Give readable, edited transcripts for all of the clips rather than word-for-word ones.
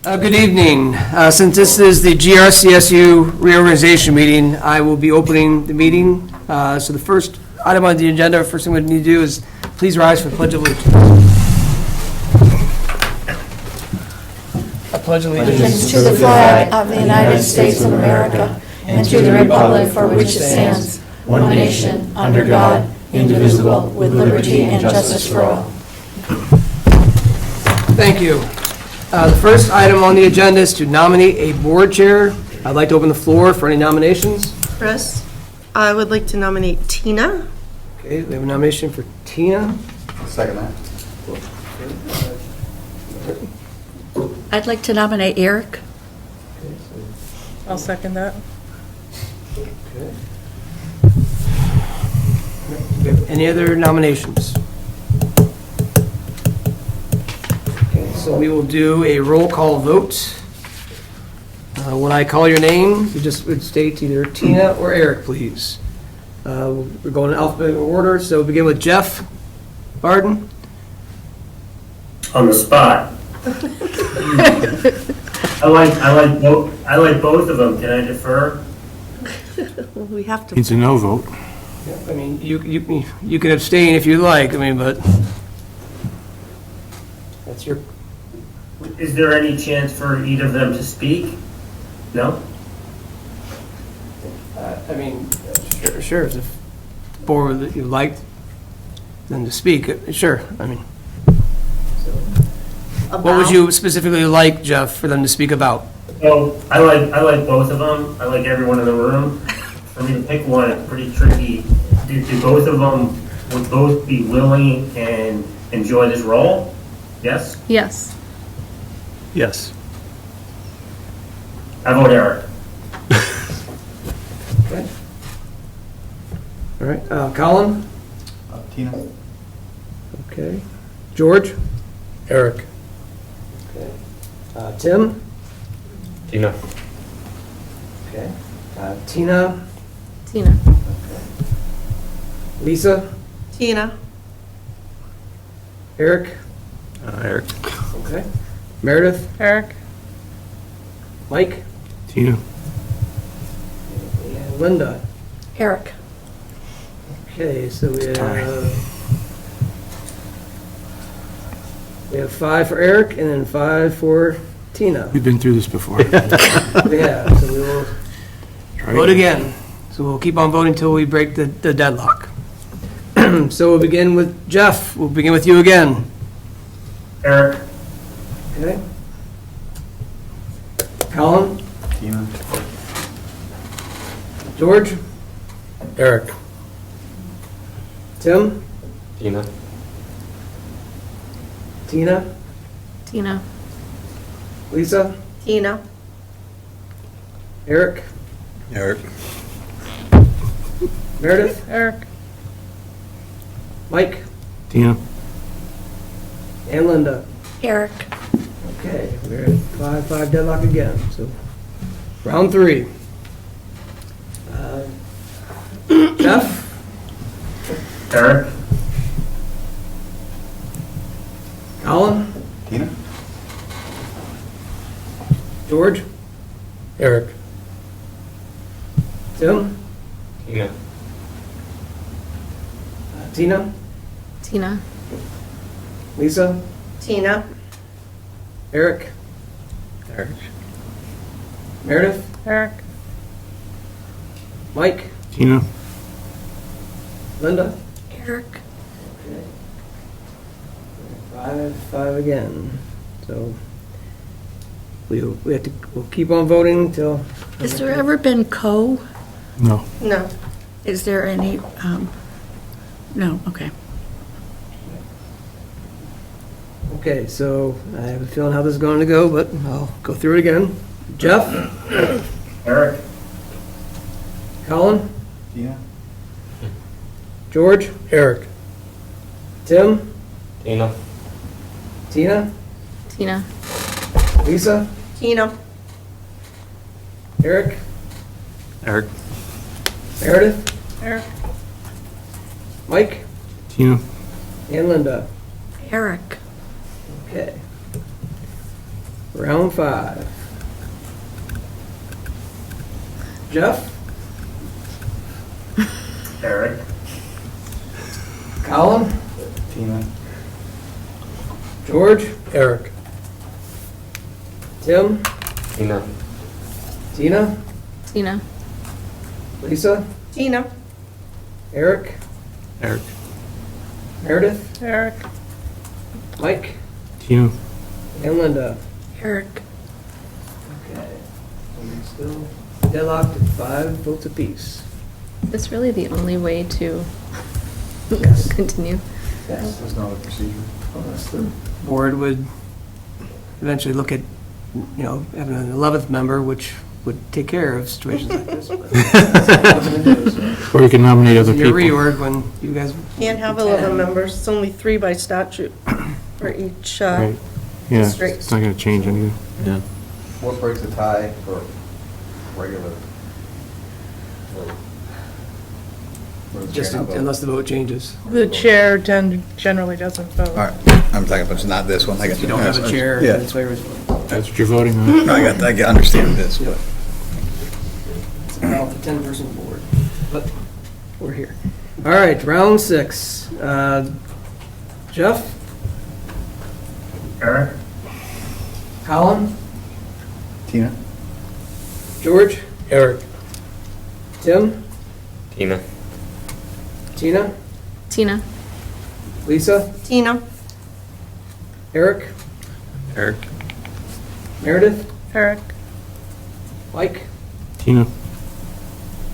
Good evening. Since this is the GRCSU reorganization meeting, I will be opening the meeting. So the first item on the agenda, first thing we need to do is please rise for the Pledge of Allegiance. I pledge allegiance to the flag of the United States of America and to the republic for which it stands, one nation, under God, indivisible, with liberty and justice for all. Thank you. The first item on the agenda is to nominate a board chair. I'd like to open the floor for any nominations. Chris, I would like to nominate Tina. Okay, we have a nomination for Tina. I'll second that. I'd like to nominate Eric. I'll second that. Okay. Any other nominations? Okay, so we will do a roll call vote. When I call your name, you just would state either Tina or Eric, please. We're going in alphabetical order, so we'll begin with Jeff Barden. On the spot. I like both of them. Can I defer? We have to. It's a no vote. I mean, you can abstain if you like, I mean, but that's your, Is there any chance for either of them to speak? No? I mean, sure, if the board that you like them to speak, sure, I mean. What would you specifically like, Jeff, for them to speak about? Oh, I like both of them. I like everyone in the room. For me to pick one, it's pretty tricky. Do both of them, would both be willing and enjoy this role? Yes? Yes. Yes. I vote Eric. Okay. All right, Colin? Tina? Okay. George? Eric. Okay. Tim? Tina. Okay. Tina? Tina. Lisa? Tina. Eric? Eric. Okay. Meredith? Eric. Mike? Tina. And Linda? Eric. Okay, so we have 5 for Eric and then 5 for Tina. We've been through this before. Yeah, so we will vote again. So we'll keep on voting until we break the deadlock. So we'll begin with Jeff. We'll begin with you again. Eric. Okay. Colin? Tina? George? Eric. Tim? Tina. Tina? Tina. Lisa? Tina. Eric? Eric. Meredith? Eric. Mike? Tina. And Linda? Eric. Okay, we're at 5-5 deadlock again, so round 3. Jeff? Eric. Colin? Tina? George? Eric. Tim? Tina. Tina? Tina. Lisa? Tina. Eric? Eric. Meredith? Eric. Mike? Tina. Linda? Eric. 5-5 again, so we'll keep on voting until. Has there ever been No. No. Is there any, no, okay. Okay, so I have a feeling how this is going to go, but I'll go through it again. Jeff? Eric. Colin? Tina? George? Eric. Tim? Tina. Tina? Tina. Lisa? Tina. Eric? Eric. Meredith? Eric. Mike? Tina. And Linda? Eric. Okay. Round 5. Jeff, Eric, Colin, Tina. George. Eric. Tim, Tina. Tina, Tina. Lisa, Tina. Eric, Eric. Meredith, Eric. Mike, Tina. and Linda. Eric. Okay. And still deadlocked at 5 votes apiece. Is this really the only way to Yes. continue? Yes. There's no other procedure. Unless the board would eventually look at, having an 11th member, which would take care of situations like this. but that's what I'm gonna do, so. Or you can nominate other Your people. reorg, when you guys. Can't have 11 members, it's only 3 by statute for each, Right. Yeah, Straight. it's not gonna change anything. Yeah. What breaks a tie for regular? What does the Just chair not vote? unless the vote changes. The chair generally doesn't vote. All right, I'm talking about, it's not this one. I got If you don't have a chair, Yeah, it's favors. That's what you're voting on. no, I understand this, but It's about the 10-person board, but we're here. All right, round 6. Jeff, Eric, Colin, Tina. George. Eric. Tim, Tina. Tina, Tina. Lisa, Tina. Eric, Eric. Meredith, Eric. Mike, Tina.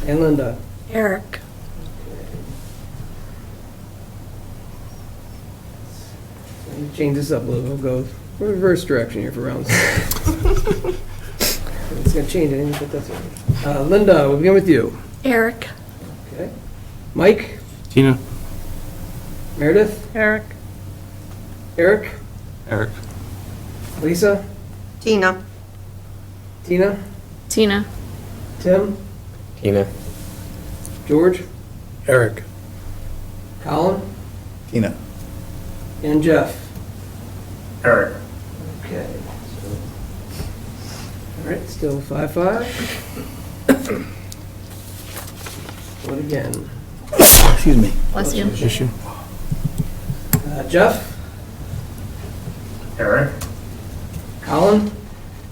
and Linda. Eric. Let me change this up a little. We'll go reverse direction here for round 6. It's going to change anything, but that's all right. Linda, we'll begin with you. Eric. Okay. Mike, Tina. Meredith, Eric. Eric, Eric. Lisa, Tina. Tina, Tina. Tim, Tina. George. Eric. Colin, Tina. and Jeff. Eric, Okay. All right, still 5-5. What again? Excuse me. Bless you. Issue. Jeff, Eric, Colin,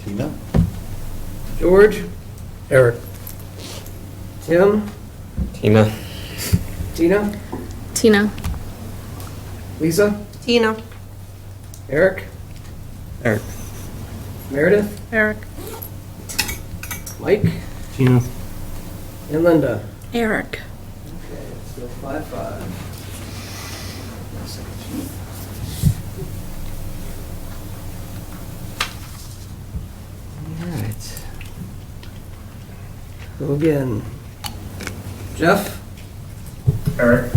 Tina. George. Eric. Tim, Tina. Tina, Tina. Lisa, Tina. Eric, Eric. Meredith, Eric. Mike, Tina. and Linda. Eric. Okay, still 5-5. All right. Go again. Jeff, Eric,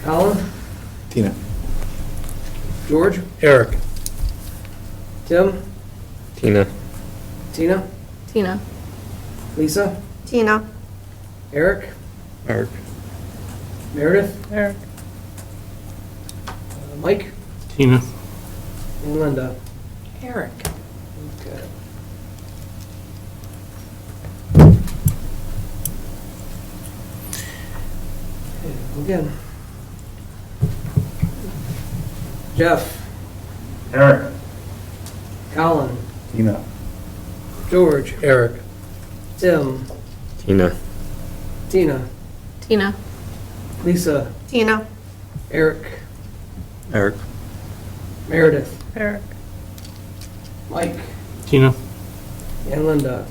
Colin, Tina. George. Eric. Tim, Tina. Tina, Tina. Lisa, Tina. Eric, Eric. Meredith, Eric. Mike, Tina. and Linda. Eric. Okay. Okay, again. Jeff, Eric, Colin, Tina. George. Eric. Tim, Tina. Tina, Tina. Lisa, Tina. Eric, Eric. Meredith, Eric. Mike, Tina. and Linda.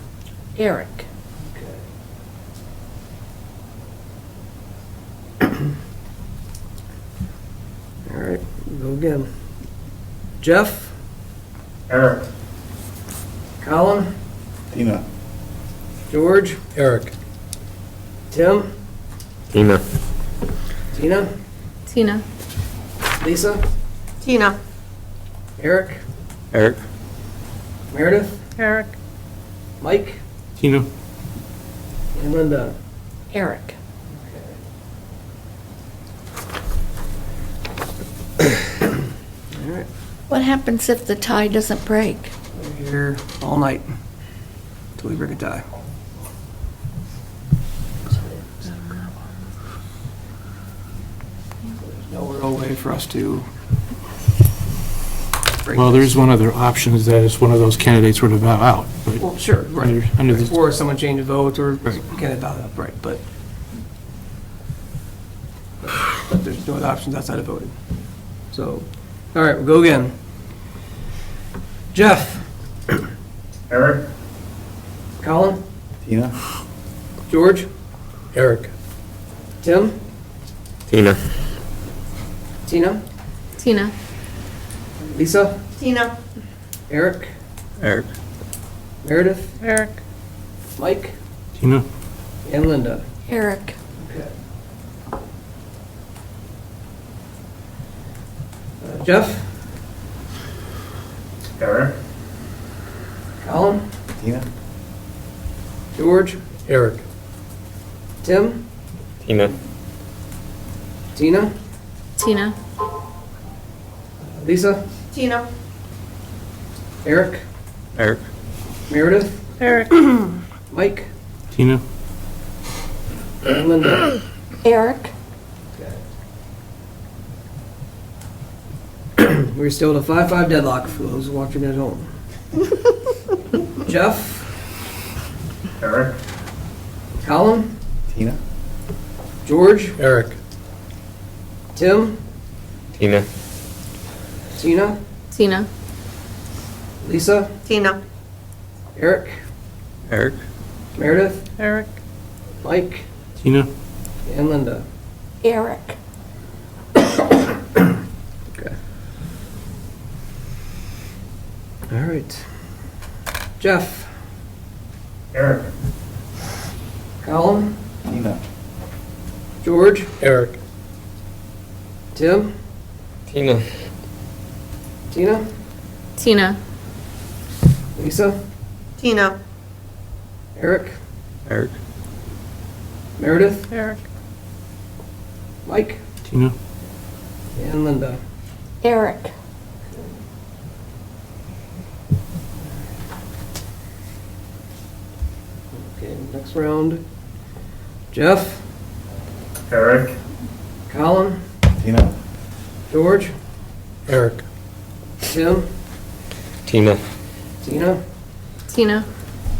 Eric. All right, go again. Jeff, Eric, Colin, Tina. George. Eric. Tim, Tina. Tina, Tina. Lisa, Tina. Eric, Eric. Meredith, Eric. Mike, Tina. and Linda. Eric. All right. What happens if the tie doesn't break? We're here all night until we break a tie. There's no real way for us to break Well, this. there's one other option, is that if one of those candidates were to bow out, but Well, sure, right. under the, Or someone change a vote, or Right. get it out, right, but there's no other options outside of voting. So, all right, we'll go again. Jeff, Eric? Colin, Tina? George, Eric. Tim, Tina. Tina, Tina. Lisa, Tina. Eric, Eric. Meredith, Eric. Mike, Tina. and Linda. Eric. Okay. Jeff, Eric? Colin, Tina? George, Eric. Tim, Tina. Tina, Tina. Lisa, Tina. Eric, Eric. Meredith, Eric. Mike, Tina. and Linda. Eric. We're still at a 5-5 deadlock for those watching at home. Jeff, Eric? Colin, Tina? George, Eric. Tim, Tina. Tina, Tina. Lisa, Tina. Eric, Eric. Meredith, Eric. Mike, Tina. and Linda. Eric. Okay. All right. Jeff, Eric? Colin, Tina? George, Eric. Tim, Tina. Tina, Tina. Lisa, Tina. Eric, Eric. Meredith, Eric. Mike, Tina. and Linda. Eric. Okay, next round. Jeff, Eric? Colin, Tina? George, Eric. Tim, Tina. Tina, Tina.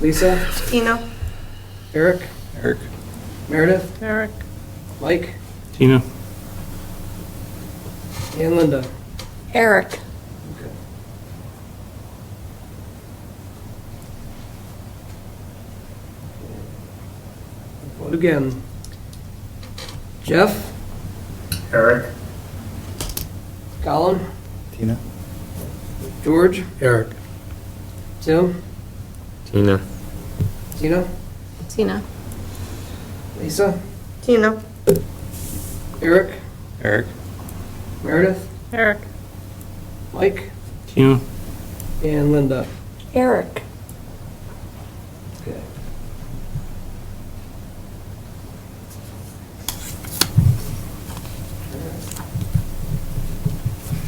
Lisa, Tina. Eric, Eric. Meredith, Eric. Mike, Tina. and Linda. Eric. Vote again. Jeff, Eric? Colin, Tina? George, Eric. Tim, Tina. Tina, Tina. Lisa, Tina. Eric, Eric. Meredith, Eric. Mike, Tina. and Linda. Eric. Okay.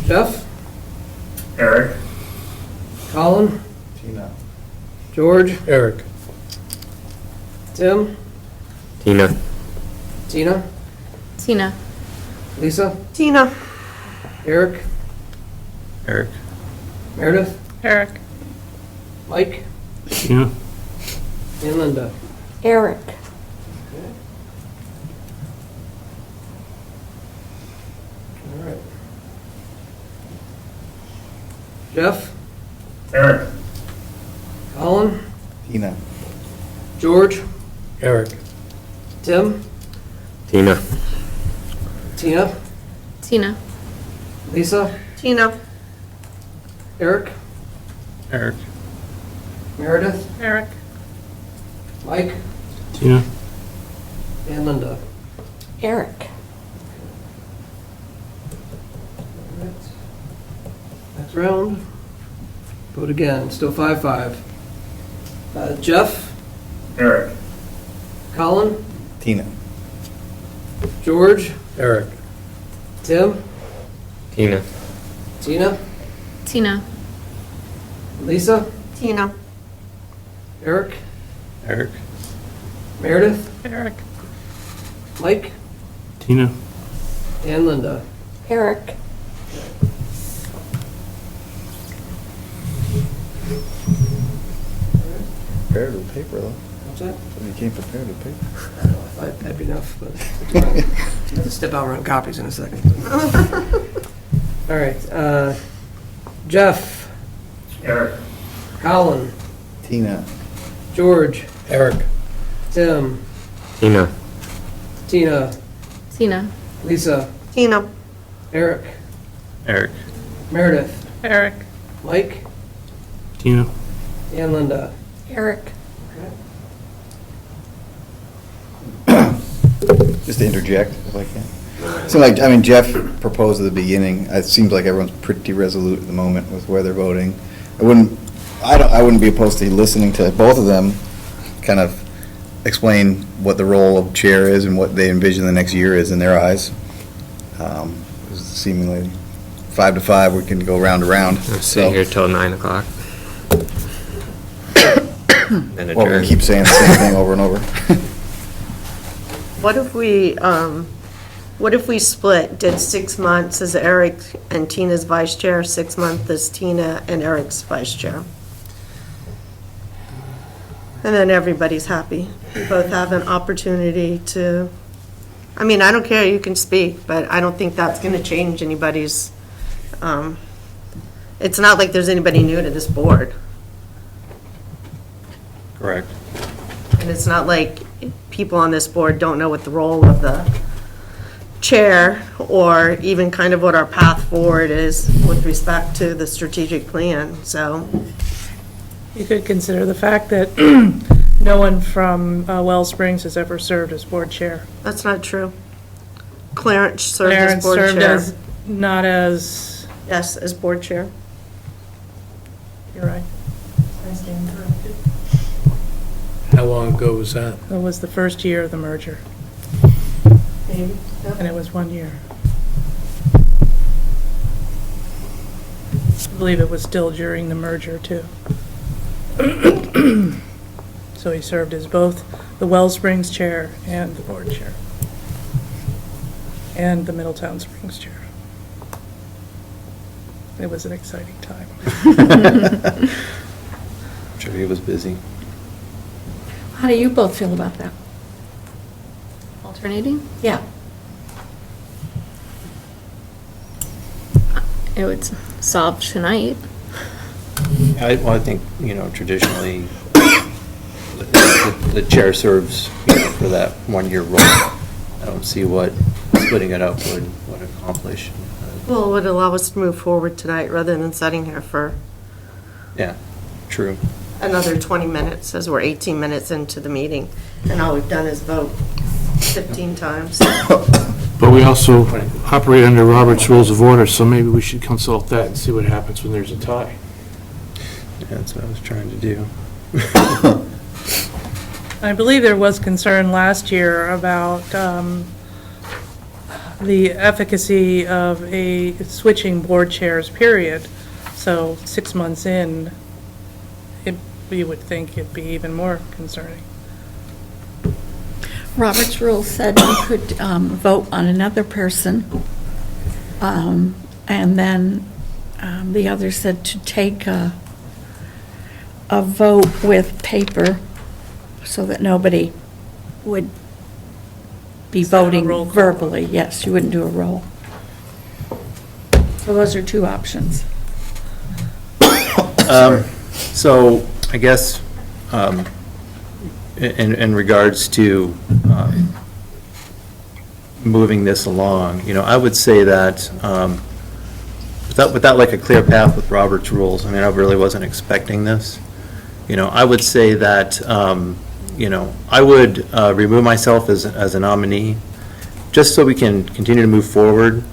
Jeff, Eric? Colin, Tina? George, Eric. Tim, Tina. Tina, Tina. Lisa, Tina. Eric, Eric. Meredith, Eric. Mike, Tina. and Linda. Eric. All right. Jeff, Eric? Colin, Tina? George, Eric. Tim, Tina. Tina, Tina. Lisa, Tina. Eric, Eric. Meredith, Eric. Mike, Tina. and Linda. Eric. All right. Next round. Vote again. Still 5-5. Jeff, Eric? Colin, Tina? George, Eric. Tim, Tina. Tina, Tina. Lisa? Tina. Eric? Eric. Meredith? Eric. Mike? Tina? And Linda. Eric. Prepared with paper, though. What's that? You came prepared with paper. I don't know, I thought that'd be enough, but I have to step out and run copies in a second. All right, Jeff, Eric. Colin, Tina. George, Eric. Tim, Tina. Tina, Tina. Lisa, Tina. Eric, Eric. Meredith, Eric. Mike, Tina? and Linda. Eric. Just to interject, if I can. So like, I mean, Jeff proposed at the beginning, it seems like everyone's pretty resolute at the moment with where they're voting. I wouldn't be opposed to listening to both of them kind of explain what the role of chair is and what they envision the next year is in their eyes. Seemingly 5 to 5, we can go round to round. Stay here till 9 o'clock. And Well, adjourn. we keep saying the same thing over and over. What if we split, did 6 months as Eric and Tina's vice chair, 6 months as Tina and Eric's vice chair? And then everybody's happy. We both have an opportunity to, I mean, I don't care, you can speak, but I don't think that's going to change anybody's, it's not like there's anybody new to this board. Correct. And it's not like people on this board don't know what the role of the chair or even kind of what our path forward is with respect to the strategic plan, so. You could consider the fact that no one from Wells Springs has ever served as board chair. That's not true. Clarence served as Clarence board served chair. as, not as, Yes, as board chair. you're right. I stand corrected. How long ago was that? It was the first year of the merger, Maybe. and it was 1 year. I believe it was still during the merger, too. So he served as both the Wells Springs chair and the board chair, and the Middletown Springs chair. It was an exciting time. I'm sure he was busy. How do you both feel about that? Alternating? Yeah. It would solve tonight. I think, traditionally, the chair serves, for that 1-year role. I don't see what splitting it up would accomplish. Well, it would allow us to move forward tonight rather than sitting here for Yeah, true. another 20 minutes as we're 18 minutes into the meeting. And all we've done is vote 15 times. But we also operate under Robert's Rules of Order, so maybe we should consult that and see what happens when there's a tie. Yeah, that's what I was trying to do. I believe there was concern last year about the efficacy of a switching board chairs, period. So 6 months in, you would think it'd be even more concerning. Robert's rule said you could vote on another person, and then the other said to take a vote with paper so that nobody would be Instead of a voting roll call. verbally. Yes, you wouldn't do a roll. So those are two options. So I guess in regards to moving this along, I would say that without like a clear path with Robert's rules, I really wasn't expecting this. I would say that, I would remove myself as a nominee, just so we can continue to move forward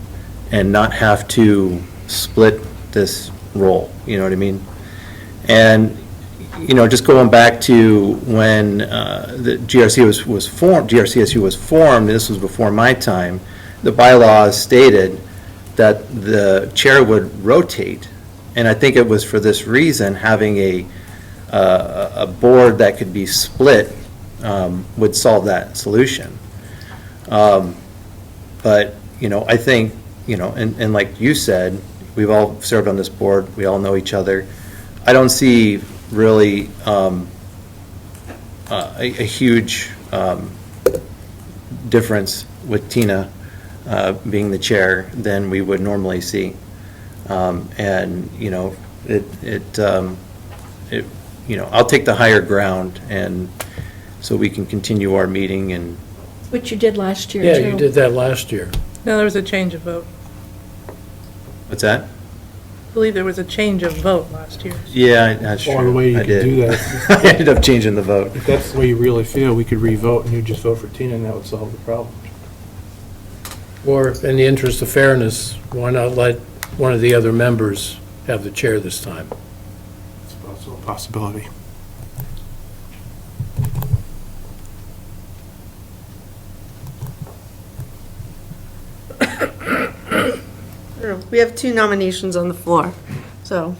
and not have to split this role, you know what I mean? And, just going back to when the GRCSU was formed, this was before my time, the bylaws stated that the chair would rotate, And I think it was for this reason, having a board that could be split would solve that solution. But, I think, and like you said, we've all served on this board, we all know each other. I don't see really a huge difference with Tina being the chair than we would normally see. And, I'll take the higher ground, and so we can continue our meeting. And Which you did last year, too. Yeah, you did that last year. No, there was a change of vote. what's that? I believe there was a change of vote last year. Yeah, that's true. Or the way you I could did. do that. I ended up changing the vote. If that's the way you really feel, we could re-vote and you just vote for Tina and that would solve the problem. Or, in the interest of fairness, why not let one of the other members have the chair this time? It's also a possibility. We have 2 nominations on the floor, so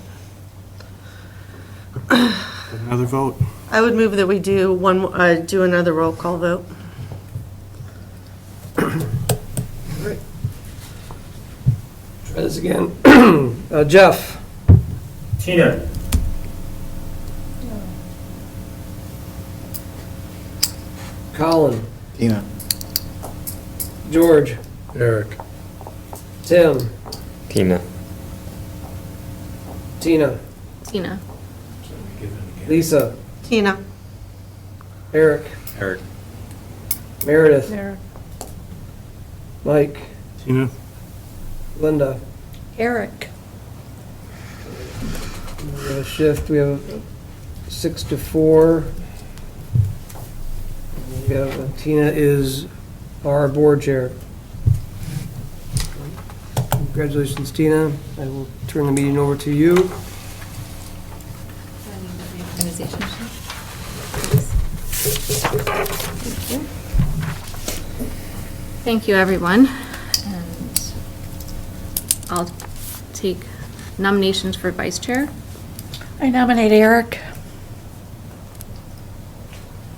Another vote. I would move that we do do another roll call vote. Try this again. Jeff? Tina, Colin? Tina. George? Eric? Tim? Tina. Tina? Tina. Lisa? Tina? Eric? Eric. Meredith? There. Mike? Tina? Linda? Eric. We have a shift, we have 6 to 4. We have, Tina is our board chair. Congratulations, Tina. I will turn the meeting over to you. Organization. Thank you. Thank you, everyone. And I'll take nominations for vice chair. I nominate Eric.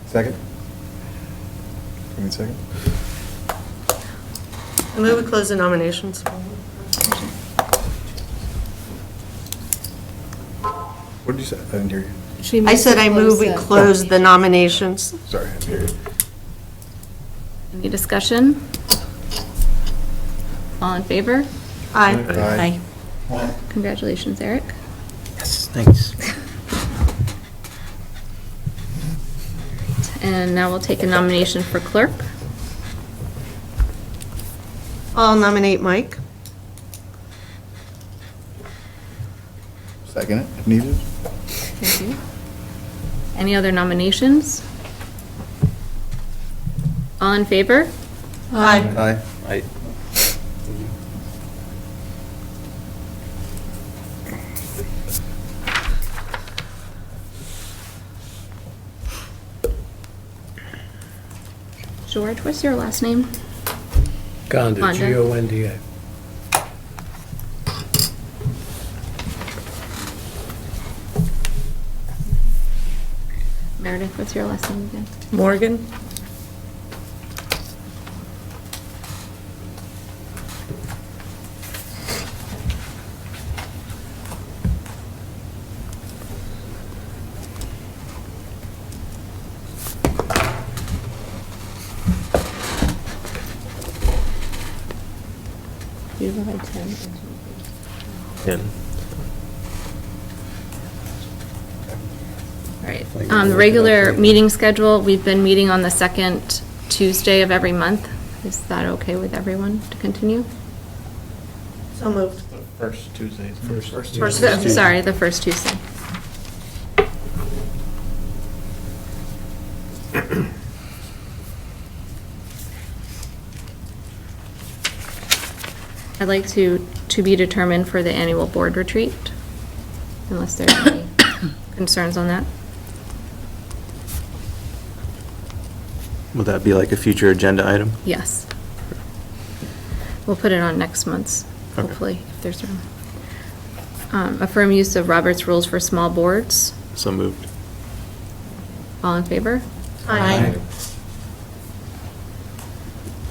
Second? Give me a second. I move we close the nominations. What did you say? I didn't hear you. I said I move we close the nominations. Sorry, I didn't hear you. Any discussion? All in favor? Aye. Aye. Congratulations, Eric. Yes, thanks. And now we'll take a nomination for clerk. I'll nominate Mike. Second it, if needed. Thank you. Any other nominations? All in favor? Aye. Aye. George, what's your last name? Gonda, Gonda. G-O-N-D-A. Meredith, what's your last name again? Morgan? You go ahead, Tim. Ken. All right. The regular meeting schedule, we've been meeting on the second Tuesday of every month. Is that okay with everyone to continue? So moved. First Tuesdays. Sorry, the first Tuesday. I'd like to be determined for the annual board retreat, unless there's any concerns on that. Would that be like a future agenda item? Yes. We'll put it on next month's, Okay. hopefully, if there's room. Affirm use of Robert's rules for small boards. So moved. All in favor? Aye.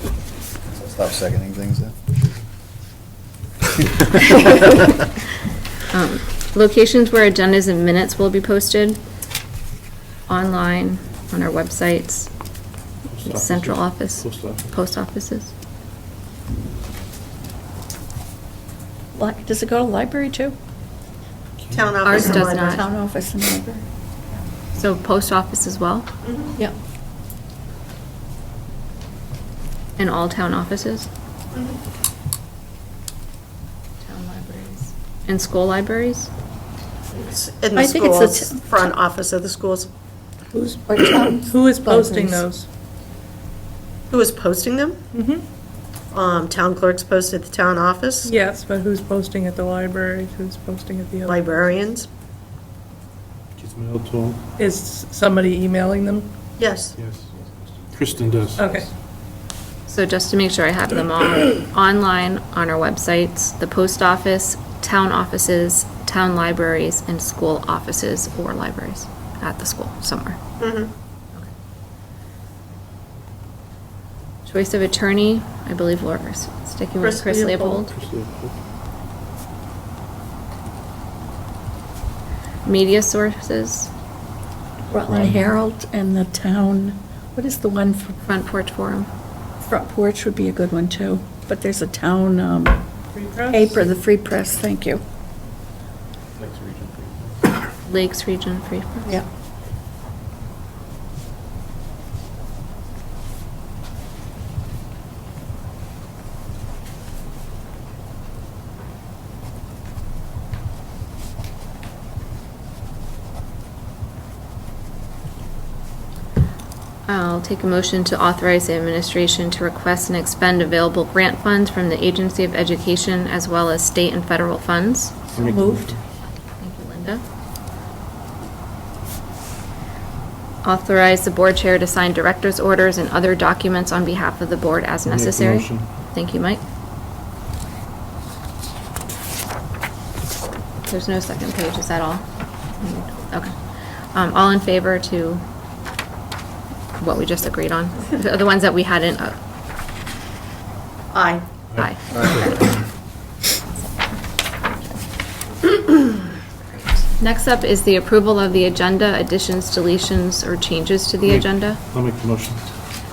So stop seconding things then. Locations where agendas and minutes will be posted. Online, on our websites, central office, post offices. Does it go to library too? Town Ours office and does library. not. Town office and library? So post office as well, Yep. and all town offices? Town libraries. And school libraries? In the I think it's the schools, front office of the schools. Who is posting those? Who is posting them? Mhm. Town clerks post at the town office, Yes, but who's posting at the library, who's posting at the other? librarians, Gets mailed to them. Is somebody emailing them? yes. Yes. Kristen does. Okay. So just to make sure I have them all, online on our websites, the post office, town offices, town libraries, and school offices or libraries at the school somewhere. Mhm. Choice of attorney, I believe we're sticking with Chris Chris Leopold. Leopold. Media sources, Rutland Herald and the town, what is the one for Front Porch Forum. Front Porch would be a good one too. But there's a town Free press? paper, the Free Press, thank you. Lakes Region Free Press. Yep. I'll take a motion to authorize the administration to request and expend available grant funds from the Agency of Education as well as state and federal funds. So moved. Thank you, Linda. Authorize the board chair to sign director's orders and other documents on behalf of the board as Make the necessary. motion. Thank you, Mike. There's no second page, is that all? Okay. All in favor to what we just agreed on? The ones that we hadn't, Aye. aye. Next up is the approval of the agenda, additions, deletions, or changes to the agenda. I'll make the motion.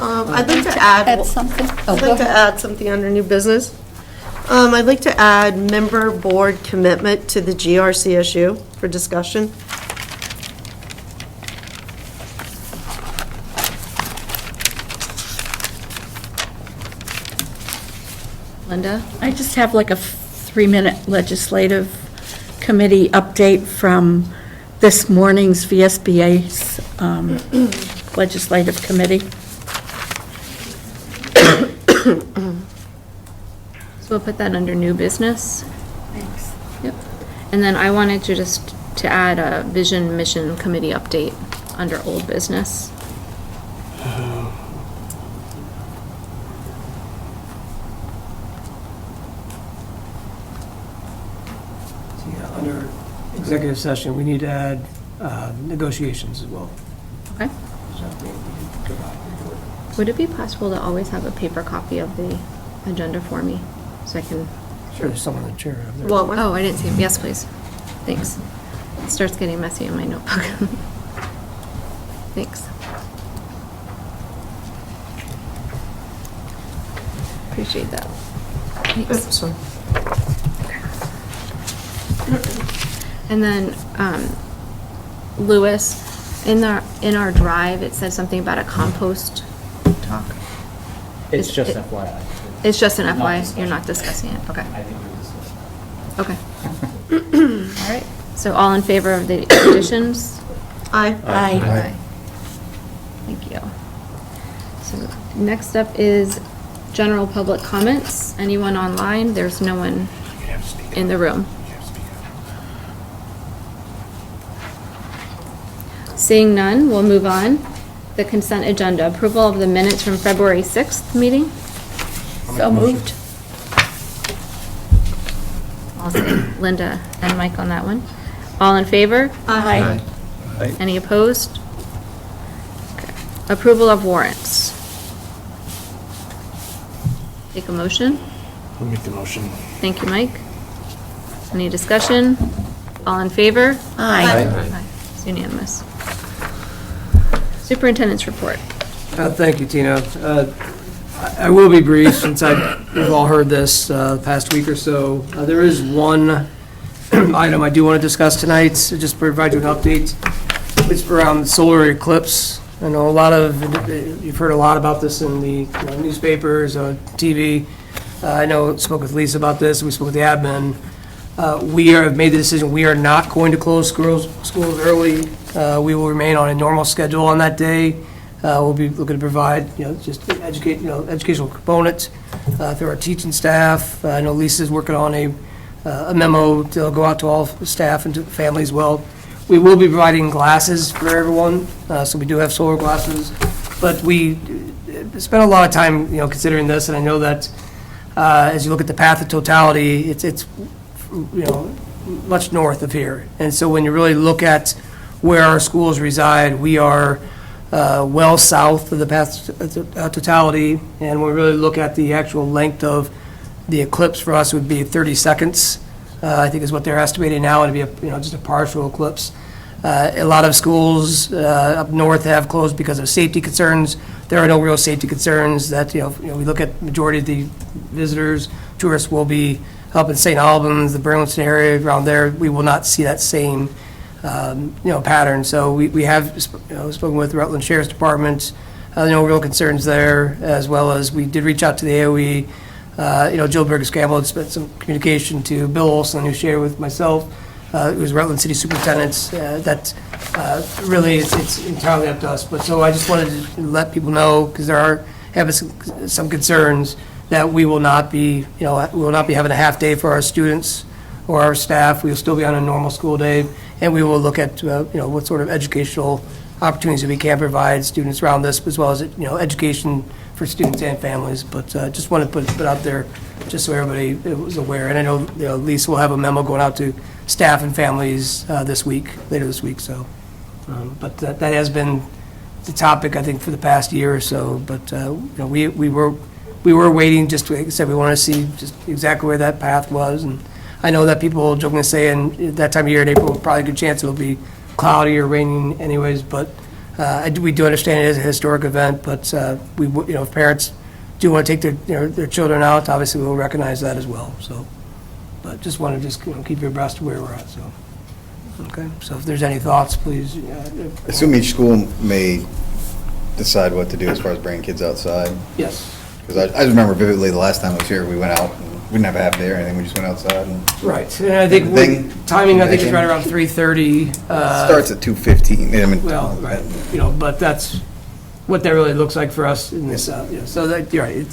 I'd like to add. Add something? Oh, I'd go like to ahead. add something under new business. I'd like to add member board commitment to the GRCSU for discussion. Linda? I just have like a 3-minute legislative committee update from this morning's VSBA's legislative committee. So we'll put that under new business. Thanks. Yep. And then I wanted to to add a vision mission committee update under old business. Yeah, under executive session, we need to add negotiations as well. Okay. Would it be possible to always have a paper copy of the agenda for me? So I can, Sure, there's someone in the chair up there. Want one? oh, I didn't see him. Yes, please. Thanks. It starts getting messy in my notebook. Thanks. Appreciate that. Thanks. This one. And then, Louis, in our drive, it said something about a compost talk. It's just it- FYI. It's just an Not FYI, discussing. you're not discussing it, okay. I think we discussed. Okay. All right, so all in favor of the additions? Aye. Aye. Thank you. So next up is general public comments. Anyone online? There's no one in the room. Seeing none, we'll move on. The consent agenda, approval of the minutes from February 6th meeting. So moved. I'll say. Linda and Mike on that one. All in favor? Aye. Any opposed? Okay. Approval of warrants. Take a motion. I'll make the motion. Thank you, Mike. Any discussion? All in favor? Aye. It's unanimous. Superintendent's report. Thank you, Tina. I will be brief since we've all heard this the past week or so. There is one item I do want to discuss tonight, so just provide you an update. It's around the solar eclipse. I know you've heard a lot about this in the newspapers, TV. I know, spoke with Lisa about this, we spoke with the admin. We have made the decision, we are not going to close schools early. We will remain on a normal schedule on that day. We'll be looking to provide, just educational component through our teaching staff. I know Lisa's working on a memo to go out to all staff and to families as well. We will be providing glasses for everyone, so we do have solar glasses. But we spent a lot of time, considering this, and I know that as you look at the path of totality, it's much north of here. And so when you really look at where our schools reside, we are well south of the path of totality. And when we really look at the actual length of the eclipse for us, would be 30 seconds, I think is what they're estimating now. It'd be just a partial eclipse. A lot of schools up north have closed because of safety concerns. There are no real safety concerns that, we look at majority of the visitors, tourists will be up in St. Albans, the Burlington area around there. We will not see that same, pattern. So we have, spoken with the Rutland Sheriff's Department. No real concerns there, as well as we did reach out to the AOE. Jill Burgess-Campbell had spent some communication to Bill Olson, who shared with myself, who's Rutland City Superintendent, that really it's entirely up to us. But so I just wanted to let people know, because there are having some concerns, that we will not be, having a half day for our students or our staff. We will still be on a normal school day, and we will look at, what sort of educational opportunities that we can provide students around this, as well as, education for students and families. But just wanted to put out there, just so everybody was aware. And I know, Lisa will have a memo going out to staff and families later this week. So, but that has been the topic, I think, for the past year or so. But we were waiting, just like I said, we wanted to see just exactly where that path was. And I know that people jokingly saying that time of year in April, probably a good chance it'll be cloudy or raining anyways. But we do understand it is a historic event. But if parents do want to take their children out, obviously we'll recognize that as well. So, but just want to keep you abreast of where we're at. So, okay. So if there's any thoughts, please. Assume each school may decide what to do as far as bringing kids outside. Yes. Because I just remember vividly the last time I was here, we went out, and we didn't have a half day or anything, we just went outside. And right, and I think timing, I think, is right around 3:30. Starts at 2:15. I mean, well, right, but that's what that really looks like for us in this. So that you're right,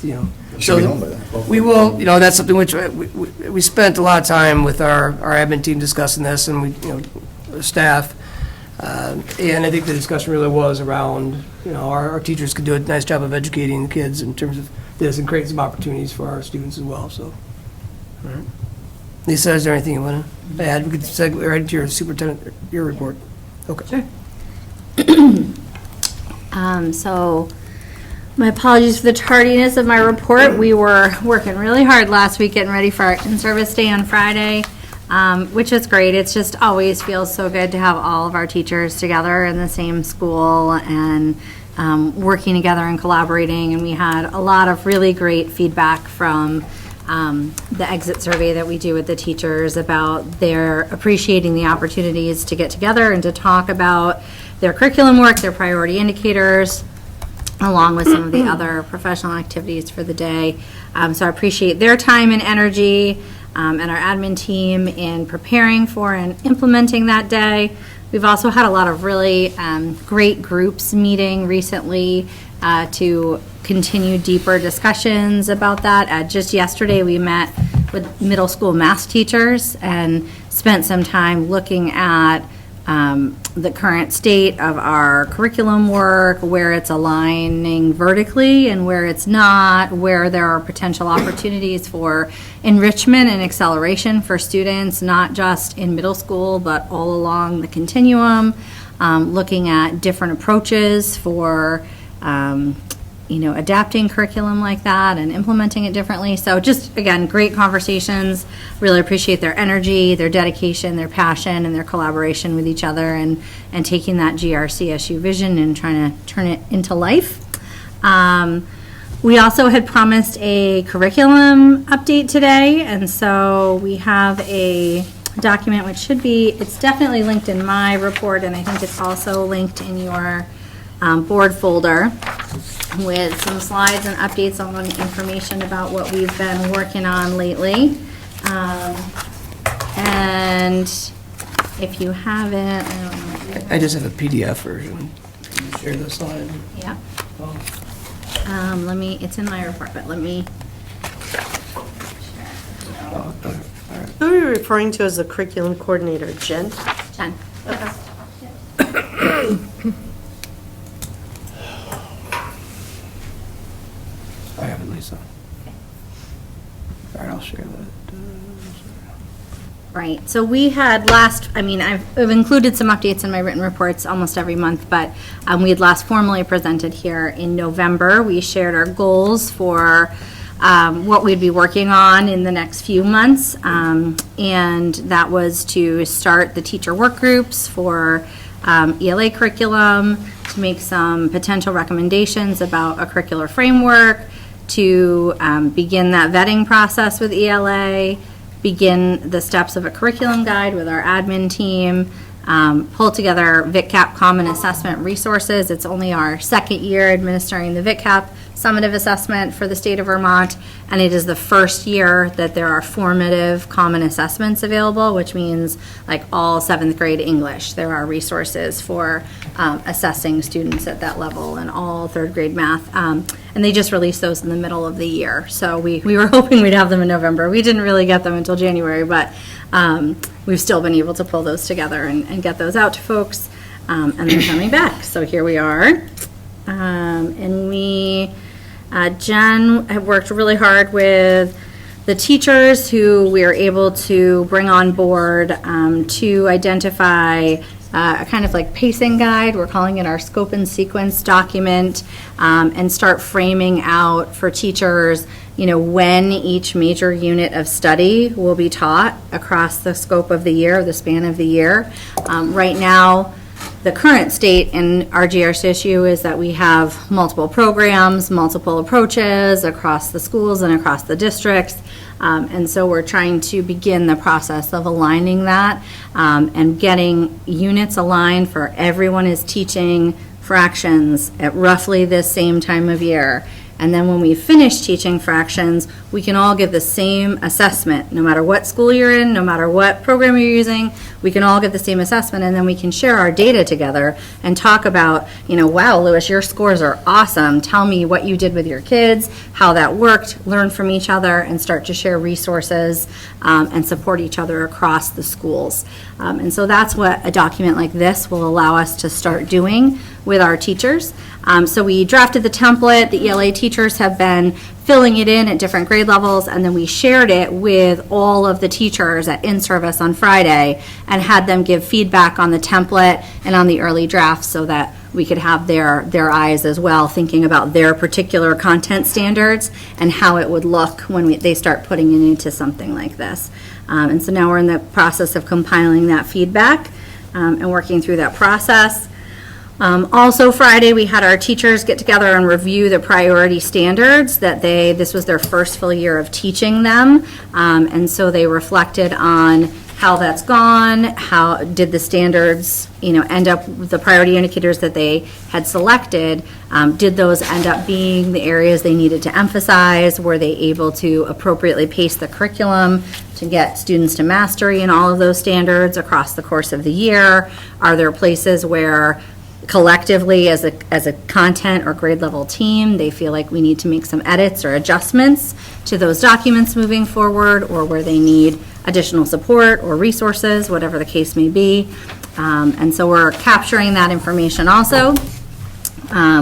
should be home by then. We will, that's something which we spent a lot of time with our admin team discussing this, and staff. And I think the discussion really was around, our teachers could do a nice job of educating the kids in terms of this and create some opportunities for our students as well. So, all right. Lisa, is there anything you want to add? We could segue right into your superintendent, your report. Okay. Sure. So, my apologies for the tardiness of my report. We were working really hard last week getting ready for our in-service day on Friday. Which is great. It just always feels so good to have all of our teachers together in the same school and working together and collaborating. And we had a lot of really great feedback from the exit survey that we do with the teachers about their appreciating the opportunities to get together and to talk about their curriculum work, their priority indicators, along with some of the other professional activities for the day. So I appreciate their time and energy. And our admin team in preparing for and implementing that day. We've also had a lot of really great groups meeting recently to continue deeper discussions about that. Just yesterday we met with middle school math teachers and spent some time looking at the current state of our curriculum work, where it's aligning vertically and where it's not, where there are potential opportunities for enrichment and acceleration for students, not just in middle school, but all along the continuum, looking at different approaches for adapting curriculum like that and implementing it differently. So just, again, great conversations. Really appreciate their energy, their dedication, their passion, and their collaboration with each other, and taking that GRCSU vision and trying to turn it into life. We also had promised a curriculum update today, and so we have a document which it's definitely linked in my report, and I think it's also linked in your board folder, with some slides and updates on information about what we've been working on lately. And if you haven't, I don't know. I just have a PDF version. Can you share the slide? Yeah. It's in my report, but let me. Who are you referring to as the curriculum coordinator, Jen? Jen. Okay. I have it, Lisa. All right, I'll share that. Right, so we had I've included some updates in my written reports almost every month, but we had last formally presented here in November. We shared our goals for what we'd be working on in the next few months, and that was to start the teacher work groups for ELA curriculum, to make some potential recommendations about a curricular framework, to begin that vetting process with ELA, begin the steps of a curriculum guide with our admin team, pull together VITCAP common assessment resources. It's only our second year administering the VITCAP summative assessment for the state of Vermont, and it is the first year that there are formative common assessments available, which means like all 7th grade English. There are resources for assessing students at that level, and all 3rd grade math. And they just released those in the middle of the year. So we were hoping we'd have them in November. We didn't really get them until January, but we've still been able to pull those together and get those out to folks. And they're coming back. So here we are. Jen had worked really hard with the teachers who we are able to bring on board to identify a kind of like pacing guide. We're calling it our scope and sequence document, and start framing out for teachers, when each major unit of study will be taught across the scope of the year, the span of the year. Right now, the current state in our GRCSU is that we have multiple programs, multiple approaches across the schools and across the districts. And so we're trying to begin the process of aligning that and getting units aligned for everyone is teaching fractions at roughly this same time of year. And then when we finish teaching fractions, we can all give the same assessment, no matter what school you're in, no matter what program you're using, we can all get the same assessment, and then we can share our data together and talk about, wow, Lewis, your scores are awesome. Tell me what you did with your kids, how that worked, learn from each other, and start to share resources and support each other across the schools. And so that's what a document like this will allow us to start doing with our teachers. So we drafted the template. The ELA teachers have been filling it in at different grade levels, and then we shared it with all of the teachers at in-service on Friday and had them give feedback on the template and on the early drafts so that we could have their eyes as well, thinking about their particular content standards and how it would look when they start putting it into something like this. And so now we're in the process of compiling that feedback and working through that process. Also Friday, we had our teachers get together and review the priority standards that this was their first full year of teaching them. And so they reflected on how that's gone, how did the standards, end up, the priority indicators that they had selected, did those end up being the areas they needed to emphasize? Were they able to appropriately pace the curriculum to get students to mastery in all of those standards across the course of the year? Are there places where collectively as a content or grade level team they feel like we need to make some edits or adjustments to those documents moving forward, or where they need additional support or resources, whatever the case may be? And so we're capturing that information also.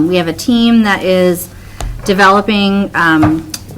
We have a team that is developing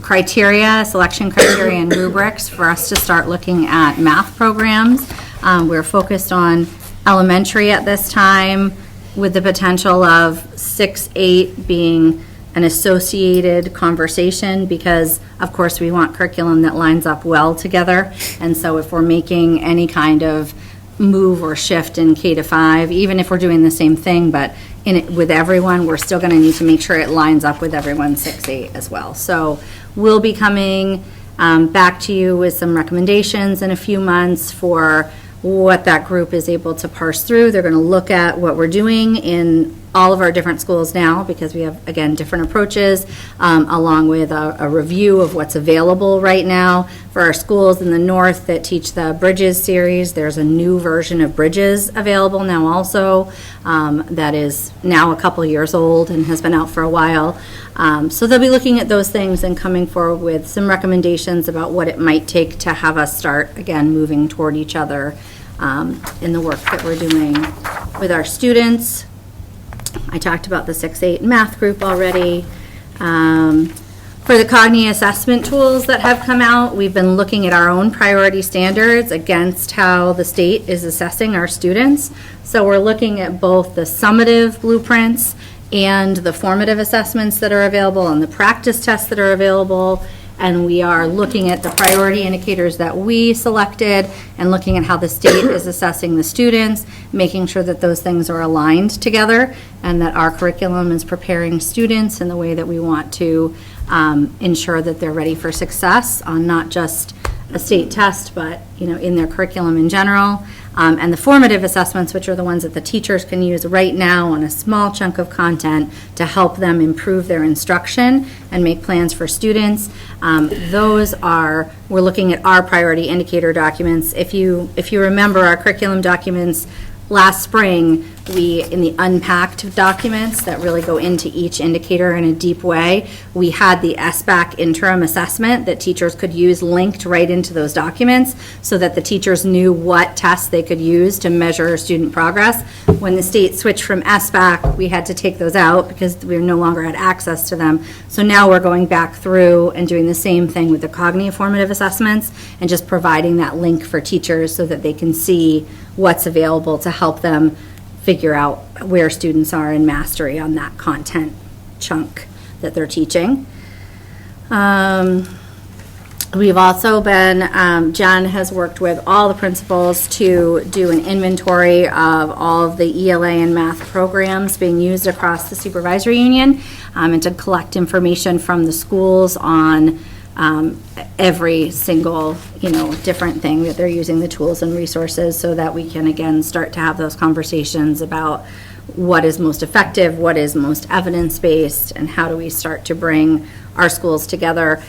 criteria, selection criteria and rubrics for us to start looking at math programs. We're focused on elementary at this time, with the potential of 6-8 being an associated conversation, because of course we want curriculum that lines up well together. And so if we're making any kind of move or shift in K-5, even if we're doing the same thing, but in it with everyone, we're still going to need to make sure it lines up with everyone 6-8 as well. So we'll be coming back to you with some recommendations in a few months for what that group is able to parse through. They're going to look at what we're doing in all of our different schools now, because we have, again, different approaches, along with a review of what's available right now. For our schools in the north that teach the Bridges series, there's a new version of Bridges available now also, that is now a couple years old and has been out for a while. So they'll be looking at those things and coming forward with some recommendations about what it might take to have us start, again, moving toward each other in the work that we're doing with our students. I talked about the 6-8 math group already. For the cognitive assessment tools that have come out, we've been looking at our own priority standards against how the state is assessing our students. So we're looking at both the summative blueprints and the formative assessments that are available and the practice tests that are available. And we are looking at the priority indicators that we selected and looking at how the state is assessing the students, making sure that those things are aligned together and that our curriculum is preparing students in the way that we want to ensure that they're ready for success on not just a state test, but in their curriculum in general. And the formative assessments, which are the ones that the teachers can use right now on a small chunk of content to help them improve their instruction and make plans for students. We're looking at our priority indicator documents. If you remember our curriculum documents last spring, in the unpacked documents that really go into each indicator in a deep way, we had the SBAC interim assessment that teachers could use linked right into those documents so that the teachers knew what tests they could use to measure student progress. When the state switched from SBAC, we had to take those out because we no longer had access to them. So now we're going back through and doing the same thing with the cognitive formative assessments and just providing that link for teachers so that they can see what's available to help them figure out where students are in mastery on that content chunk that they're teaching. We've also been, Jen has worked with all the principals to do an inventory of all of the ELA and math programs being used across the supervisory union, and to collect information from the schools on every single, different thing that they're using the tools and resources so that we can, again, start to have those conversations about what is most effective, what is most evidence-based, and how do we start to bring our schools together.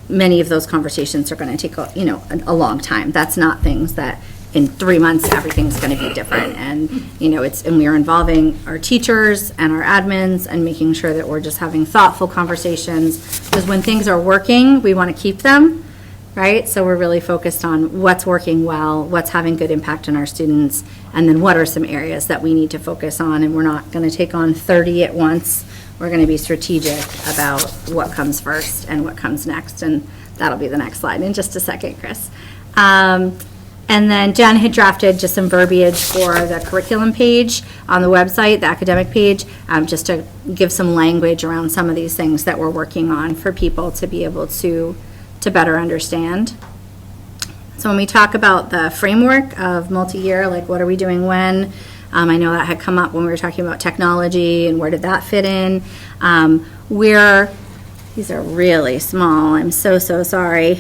Many of those conversations are going to take, a long time. That's not things that in 3 months, everything's going to be different. And, and we are involving our teachers and our admins and making sure that we're just having thoughtful conversations, because when things are working, we want to keep them, right? So we're really focused on what's working well, what's having good impact on our students, and then what are some areas that we need to focus on. And we're not going to take on 30 at once. We're going to be strategic about what comes first and what comes next. And that'll be the next slide in just a second, Chris. And then Jen had drafted just some verbiage for the curriculum page on the website, the academic page, just to give some language around some of these things that we're working on for people to be able to better understand. So when we talk about the framework of multi-year, like what are we doing when, I know that had come up when we were talking about technology and where did that fit in. These are really small, I'm so sorry.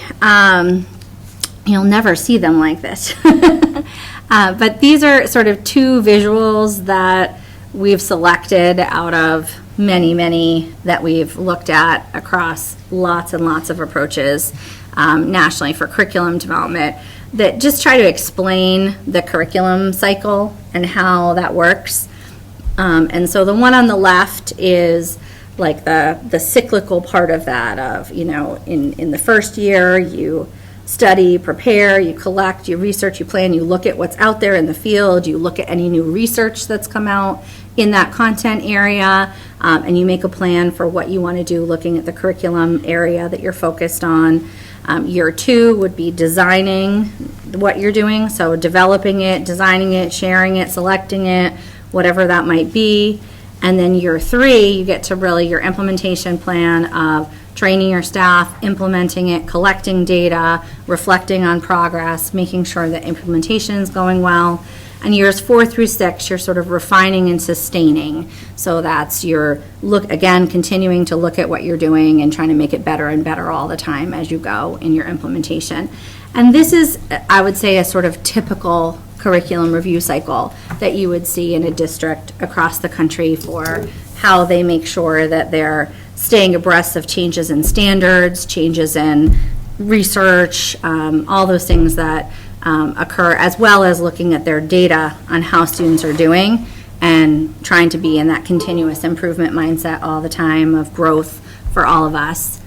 You'll never see them like this. But these are sort of two visuals that we've selected out of many that we've looked at across lots and lots of approaches nationally for curriculum development that just try to explain the curriculum cycle and how that works. And so the one on the left is like the cyclical part of that of, in the first year you study, prepare, you collect, you research, you plan, you look at what's out there in the field, you look at any new research that's come out in that content area, and you make a plan for what you want to do looking at the curriculum area that you're focused on. Year 2 would be designing what you're doing, so developing it, designing it, sharing it, selecting it, whatever that might be. And then year 3, you get to really your implementation plan of training your staff, implementing it, collecting data, reflecting on progress, making sure that implementation is going well. And years 4 through 6, you're sort of refining and sustaining. So that's your continuing to look at what you're doing and trying to make it better and better all the time as you go in your implementation. And this is, I would say, a sort of typical curriculum review cycle that you would see in a district across the country for how they make sure that they're staying abreast of changes in standards, changes in research, all those things that occur, as well as looking at their data on how students are doing and trying to be in that continuous improvement mindset all the time of growth for all of us.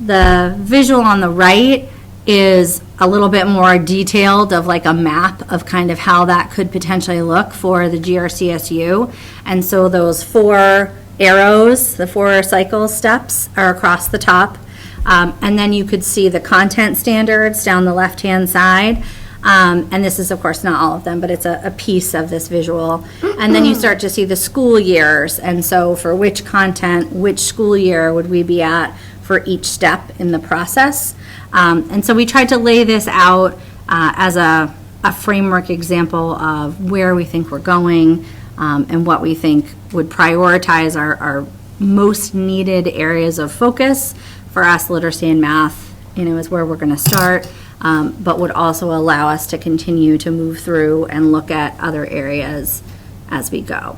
The visual on the right is a little bit more detailed of like a map of kind of how that could potentially look for the GRCSU. And so those 4 arrows, the 4 cycle steps are across the top. And then you could see the content standards down the left-hand side. And this is, of course, not all of them, but it's a piece of this visual. And then you start to see the school years. And so for which content, which school year would we be at for each step in the process. And so we tried to lay this out as a framework example of where we think we're going and what we think would prioritize our most needed areas of focus. For us, literacy and math, is where we're going to start, but would also allow us to continue to move through and look at other areas as we go.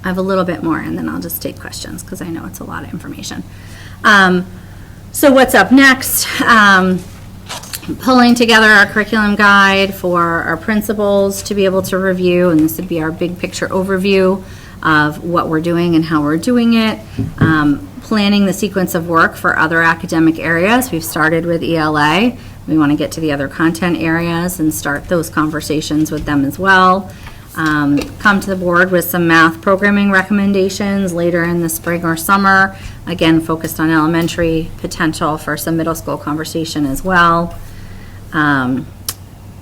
I have a little bit more, and then I'll just take questions because I know it's a lot of information. So what's up next? Pulling together our curriculum guide for our principals to be able to review, and this would be our big picture overview of what we're doing and how we're doing it. Planning the sequence of work for other academic areas. We've started with ELA. We want to get to the other content areas and start those conversations with them as well. Come to the board with some math programming recommendations later in the spring or summer. Again, focused on elementary, potential for some middle school conversation as well.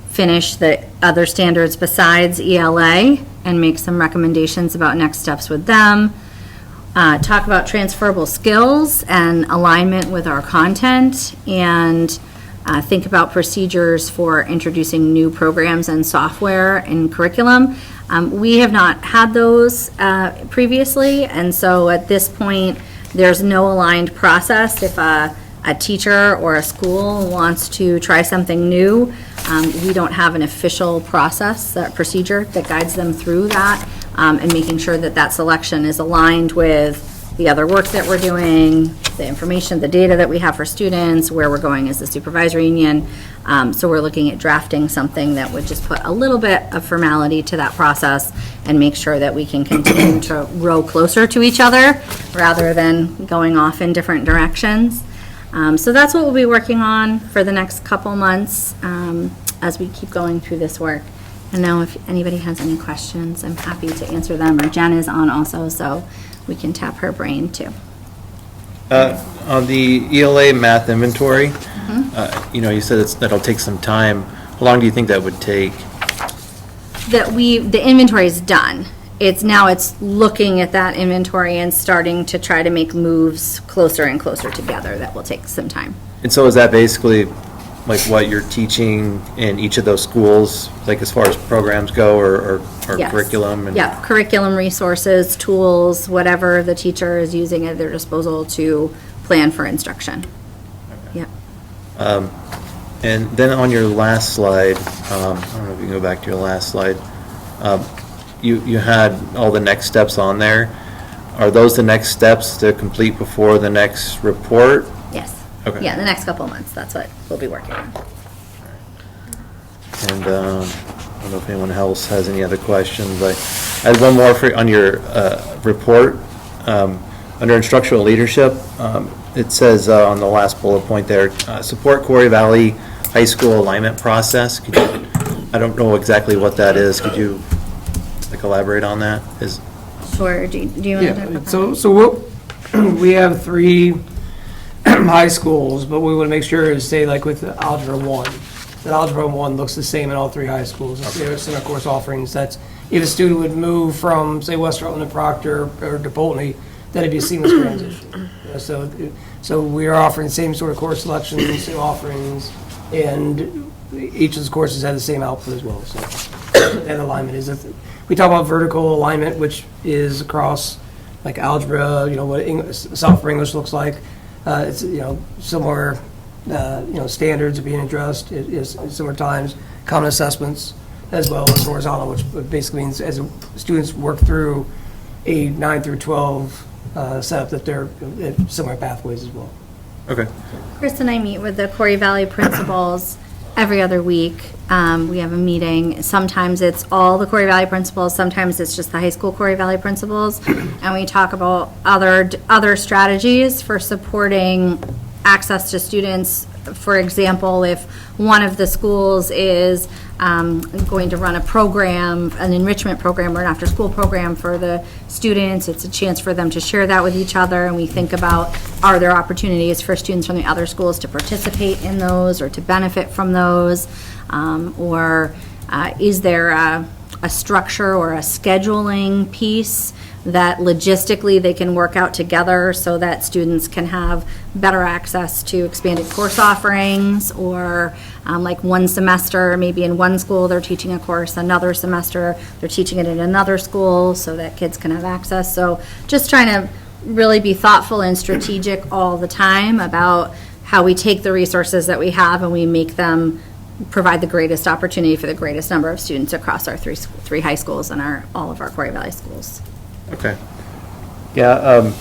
Finish the other standards besides ELA and make some recommendations about next steps with them. Talk about transferable skills and alignment with our content, and think about procedures for introducing new programs and software in curriculum. We have not had those previously, and so at this point, there's no aligned process. If a teacher or a school wants to try something new, we don't have an official process, procedure that guides them through that, and making sure that that selection is aligned with the other work that we're doing, the information, the data that we have for students, where we're going as the supervisory union. So we're looking at drafting something that would just put a little bit of formality to that process and make sure that we can continue to row closer to each other rather than going off in different directions. So that's what we'll be working on for the next couple months as we keep going through this work. And now if anybody has any questions, I'm happy to answer them. Or Jen is on also, so we can tap her brain too. On the ELA math inventory, you said that'll take some time. How long do you think that would take? The inventory is done. It's looking at that inventory and starting to try to make moves closer and closer together. That will take some time. And so is that basically like what you're teaching in each of those schools, like as far as programs go or Yes. curriculum? And yeah, curriculum resources, tools, whatever the teacher is using at their disposal to plan for instruction. Okay. Yeah. And then on your last slide, I don't know if you can go back to your last slide, you had all the next steps on there. Are those the next steps to complete before the next report? Yes. Okay. Yeah, the next couple of months, that's what we'll be working on. And I don't know if anyone else has any other questions. I had one more on your report. Under instructional leadership, it says on the last bullet point there, support Corey Valley High School alignment process. Could you, I don't know exactly what that is. Could you like elaborate on that? Sure, do you want to talk about that? So what, we have 3 high schools, but we want to make sure to say like with Algebra 1, that Algebra 1 looks the same in all 3 high schools. There are similar course offerings. That's if a student would move from, say, West Rutland to Proctor or to Poultney, that'd be a seamless transition. So we are offering the same sort of course selections, same offerings, and each of the courses have the same output as well. So that alignment is, we talk about vertical alignment, which is across like algebra, what software English looks like. It's, similar, standards are being addressed at similar times, common assessments, as well as horizontal, which basically means as students work through a 9 through 12 setup, that they're at similar pathways as well. Okay. Chris and I meet with the Corey Valley principals every other week. We have a meeting. Sometimes it's all the Corey Valley principals, sometimes it's just the high school Corey Valley principals, and we talk about other strategies for supporting access to students. For example, if one of the schools is going to run a program, an enrichment program or an after-school program for the students, it's a chance for them to share that with each other, and we think about, are there opportunities for students from the other schools to participate in those or to benefit from those, or is there a structure or a scheduling piece that logistically they can work out together so that students can have better access to expanded course offerings, or like one semester, maybe in one school they're teaching a course, another semester they're teaching it in another school so that kids can have access. So just trying to really be thoughtful and strategic all the time about how we take the resources that we have and we make them provide the greatest opportunity for the greatest number of students across our three high schools and all of our Corey Valley schools. Okay. Yeah,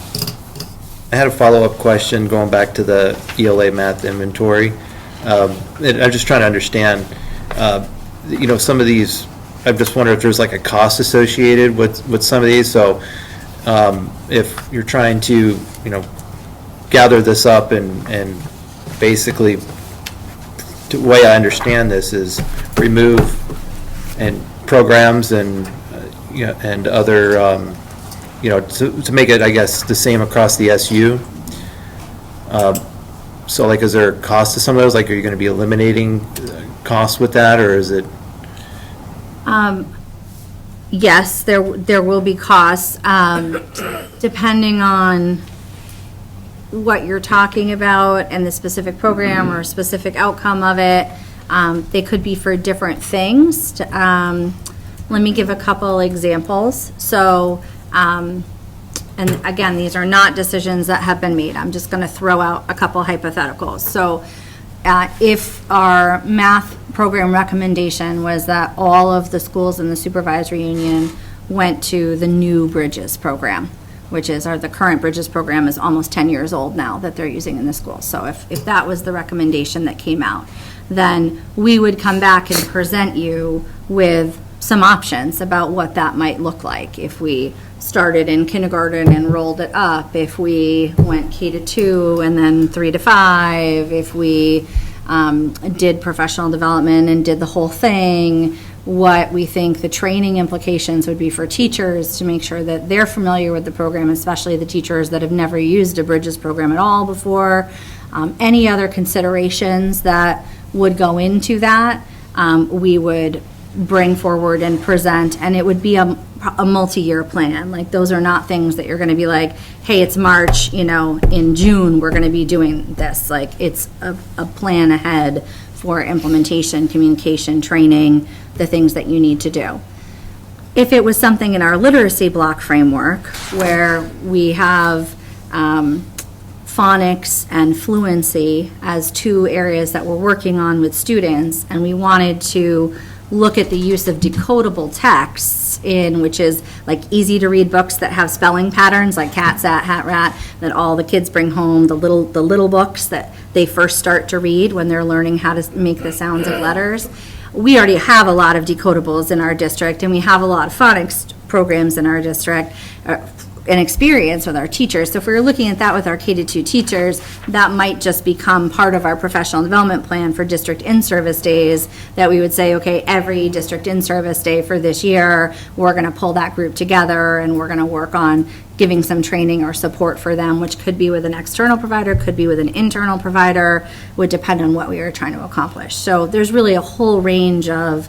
I had a follow-up question going back to the ELA math inventory. And I'm just trying to understand, some of these, I just wonder if there's like a cost associated with some of these. So if you're trying to, gather this up and basically, the way I understand this is remove and programs and other, to make it, I guess, the same across the SU. So like, is there a cost to some of those? Like, are you going to be eliminating costs with that, or is it? Yes, there will be costs, depending on what you're talking about and the specific program or specific outcome of it. They could be for different things. Let me give a couple examples. So, and again, these are not decisions that have been made. I'm just going to throw out a couple hypotheticals. So, if our math program recommendation was that all of the schools in the supervisory union went to the new Bridges program, which is the current Bridges program is almost 10 years old now that they're using in the school. So if that was the recommendation that came out, then we would come back and present you with some options about what that might look like. If we started in kindergarten and rolled it up, if we went K to 2 and then 3 to 5, if we did professional development and did the whole thing, what we think the training implications would be for teachers to make sure that they're familiar with the program, especially the teachers that have never used a Bridges program at all before, any other considerations that would go into that, we would bring forward and present, and it would be a multi-year plan. Like, those are not things that you're going to be like, hey, it's March, in June we're going to be doing this. Like, it's a plan ahead for implementation, communication, training, the things that you need to do. If it was something in our literacy block framework where we have phonics and fluency as 2 areas that we're working on with students, and we wanted to look at the use of decodable texts which is like easy to read books that have spelling patterns like cat, sat, hat, rat, that all the kids bring home, the little books that they first start to read when they're learning how to make the sounds of letters. We already have a lot of decodables in our district, and we have a lot of phonics programs in our district, and experience with our teachers. So if we were looking at that with our K-2 teachers, that might just become part of our professional development plan for district in-service days, that we would say, okay, every district in-service day for this year, we're going to pull that group together and we're going to work on giving some training or support for them, which could be with an external provider, could be with an internal provider, would depend on what we are trying to accomplish. So there's really a whole range of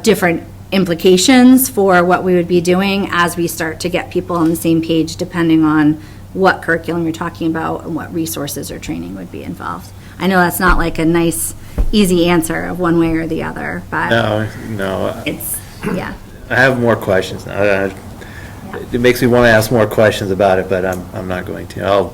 different implications for what we would be doing as we start to get people on the same page, depending on what curriculum you're talking about and what resources or training would be involved. I know that's not like a nice, easy answer of one way or the other, but No. it's, yeah. I have more questions now. It makes me want to ask more questions about it, but I'm not going to.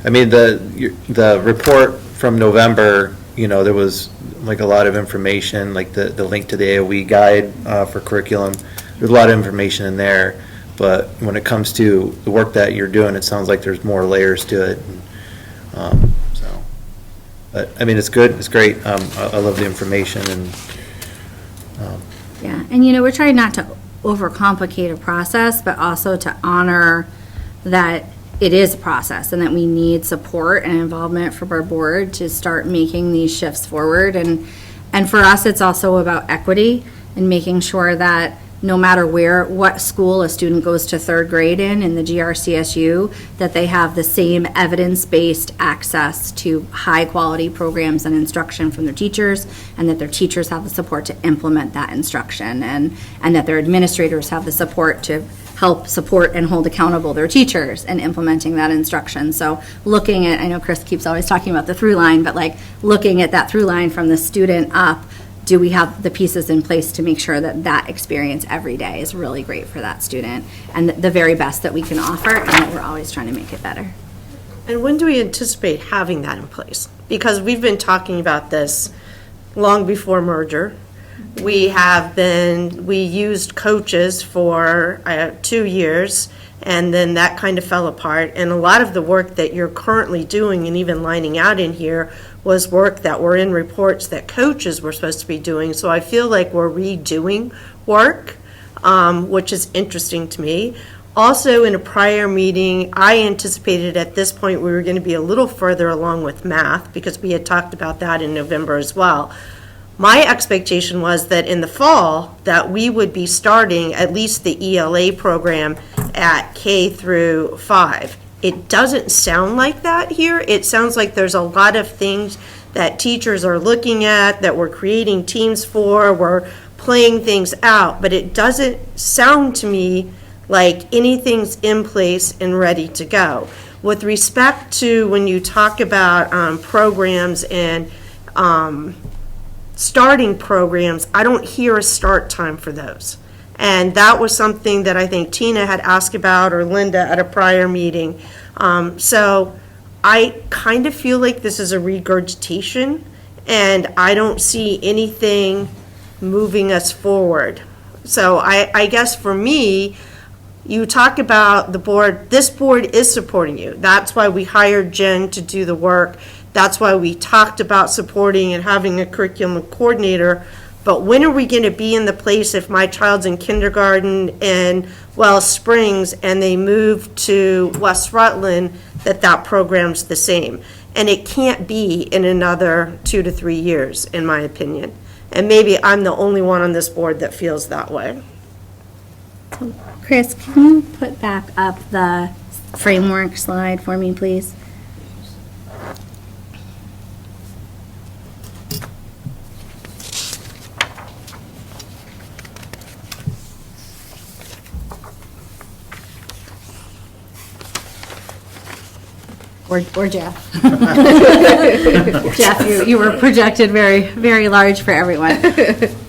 I mean, the report from November, there was like a lot of information, like the link to the AOE guide for curriculum. There's a lot of information in there, but when it comes to the work that you're doing, it sounds like there's more layers to it. But I mean, it's good, it's great. I love the information and. Yeah, and we're trying not to overcomplicate a process, but also to honor that it is a process and that we need support and involvement from our board to start making these shifts forward. And for us, it's also about equity and making sure that no matter what school a student goes to third grade in the GRCSU, that they have the same evidence-based access to high-quality programs and instruction from their teachers, and that their teachers have the support to implement that instruction, and that their administrators have the support to help support and hold accountable their teachers in implementing that instruction. So looking at, I know Chris keeps always talking about the through line, but like looking at that through line from the student up, do we have the pieces in place to make sure that that experience every day is really great for that student and the very best that we can offer, and that we're always trying to make it better. And when do we anticipate having that in place? Because we've been talking about this long before merger. We used coaches for 2 years, and then that kind of fell apart. And a lot of the work that you're currently doing and even lining out in here was work that were in reports that coaches were supposed to be doing. So I feel like we're redoing work, which is interesting to me. Also, in a prior meeting, I anticipated at this point we were going to be a little further along with math, because we had talked about that in November as well. My expectation was that in the fall that we would be starting at least the ELA program at K through 5. It doesn't sound like that here. It sounds like there's a lot of things that teachers are looking at, that we're creating teams for, we're playing things out, but it doesn't sound to me like anything's in place and ready to go. With respect to when you talk about programs and starting programs, I don't hear a start time for those. And that was something that I think Tina had asked about, or Linda at a prior meeting. So I kind of feel like this is a regurgitation, and I don't see anything moving us forward. So I guess for me, you talk about the board, this board is supporting you. That's why we hired Jen to do the work. That's why we talked about supporting and having a curriculum coordinator. But when are we going to be in the place if my child's in kindergarten in Wells Springs and they move to West Rutland, that program's the same? And it can't be in another 2 to 3 years, in my opinion. And maybe I'm the only one on this board that feels that way. Chris, can you put back up the framework slide for me, please? Or Jeff. Jeff, you were projected very, very large for everyone.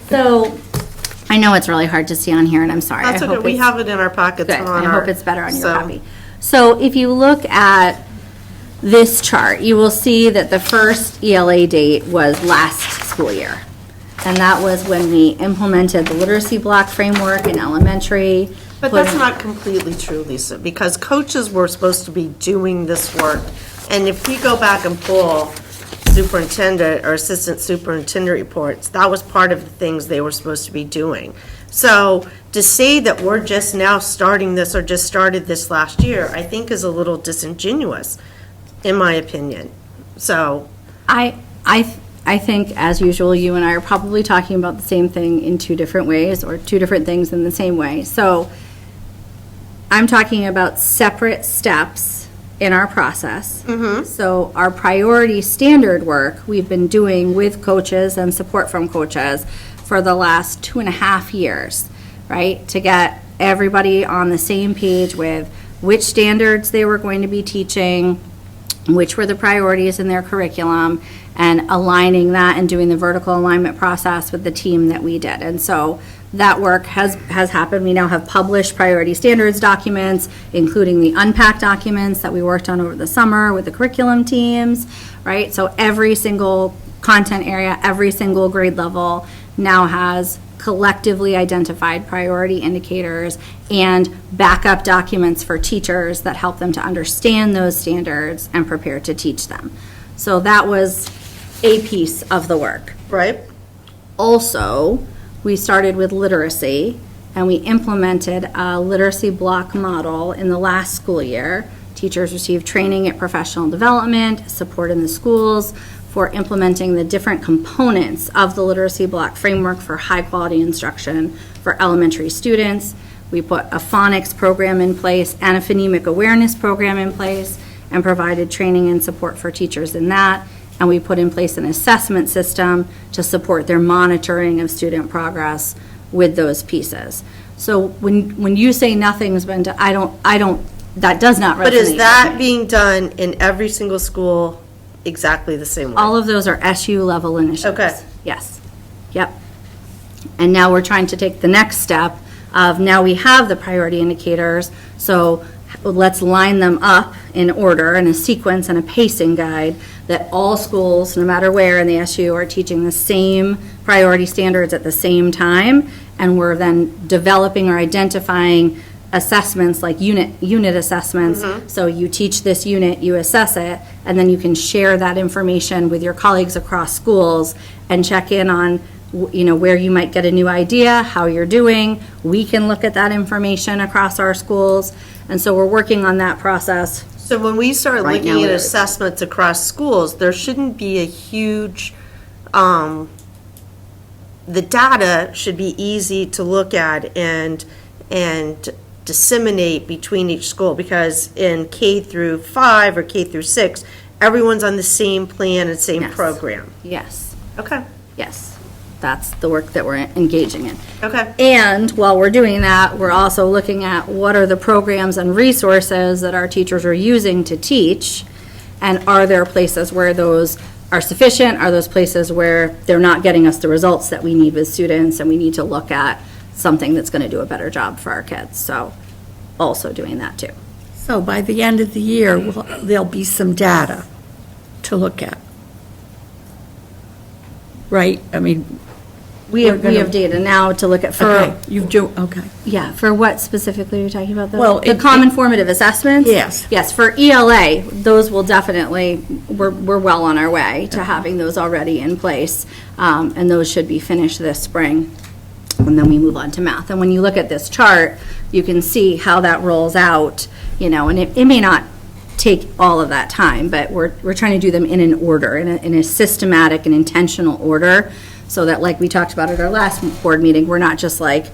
So I know it's really hard to see on here, and I'm sorry. That's okay. We have it in our pockets. Good. I hope it's better on your copy. So if you look at this chart, you will see that the first ELA date was last school year. And that was when we implemented the literacy block framework in elementary. But that's not completely true, Lisa, because coaches were supposed to be doing this work. And if we go back and pull superintendent or assistant superintendent reports, that was part of the things they were supposed to be doing. So to say that we're just now starting this or just started this last year, I think is a little disingenuous, in my opinion. So, I think, as usual, you and I are probably talking about the same thing in two different ways, or two different things in the same way. So I'm talking about separate steps in our process. So our priority standard work we've been doing with coaches and support from coaches for the last 2.5 years, right? To get everybody on the same page with which standards they were going to be teaching, which were the priorities in their curriculum, and aligning that and doing the vertical alignment process with the team that we did. And so that work has happened. We now have published priority standards documents, including the unpacked documents that we worked on over the summer with the curriculum teams, right? So every single content area, every single grade level now has collectively identified priority indicators and backup documents for teachers that help them to understand those standards and prepare to teach them. So that was a piece of the work. right? Also, we started with literacy, and we implemented a literacy block model in the last school year. Teachers received training at professional development, support in the schools for implementing the different components of the literacy block framework for high-quality instruction for elementary students. We put a phonics program in place and a phonemic awareness program in place and provided training and support for teachers in that. And we put in place an assessment system to support their monitoring of student progress with those pieces. So when you say nothing's been done, I don't, that does not resonate. But is that being done in every single school exactly the same way? All of those are SU level initiatives. Okay. Yes. Yep. And now we're trying to take the next step of, now we have the priority indicators, so let's line them up in order, in a sequence and a pacing guide, that all schools, no matter where in the SU, are teaching the same priority standards at the same time, and we're then developing or identifying assessments like unit assessments. So you teach this unit, you assess it, and then you can share that information with your colleagues across schools and check in on where you might get a new idea, how you're doing. We can look at that information across our schools. And so we're working on that process. So when we start Right now looking at it is. assessments across schools, there shouldn't be a huge, the data should be easy to look at and disseminate between each school, because in K through 5 or K through 6, everyone's on the same plan and same Yes. program. Yes, Okay, yes. That's the work that we're engaging in. okay. And while we're doing that, we're also looking at what are the programs and resources that our teachers are using to teach, and are there places where those are sufficient? Are those places where they're not getting us the results that we need with students, and we need to look at something that's going to do a better job for our kids? So also doing that too. So by the end of the year, there'll be some data to look at. Right? I mean, We have data now to look at okay, you do, okay. Yeah, for what specifically are you talking about? Well, The common formative assessments? Yes. Yes, for ELA, those will definitely, we're well on our way to having those already in place. And those should be finished this spring. And then we move on to math. And when you look at this chart, you can see how that rolls out, and it may not take all of that time, but we're trying to do them in an order, in a systematic and intentional order, so that, like we talked about at our last board meeting, we're not just like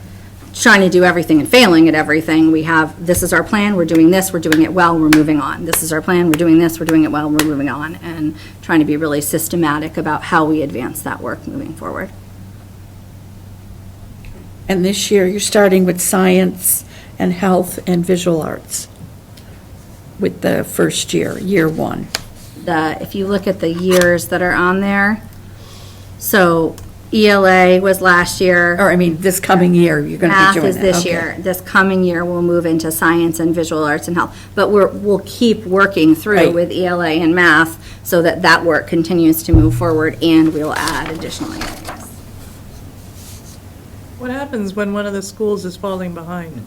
trying to do everything and failing at everything. We have, this is our plan, we're doing this, we're doing it well, we're moving on. This is our plan, we're doing this, we're doing it well, we're moving on, and trying to be really systematic about how we advance that work moving forward. And this year, you're starting with science and health and visual arts with the first year, year one. If you look at the years that are on there, so ELA was last year. Or, I mean, this coming year, you're going to be doing it. Math is this okay. year. This coming year, we'll move into science and visual arts and health. But we'll keep working through Right. with ELA and math so that that work continues to move forward, and we'll add additional areas. What happens when one of the schools is falling behind?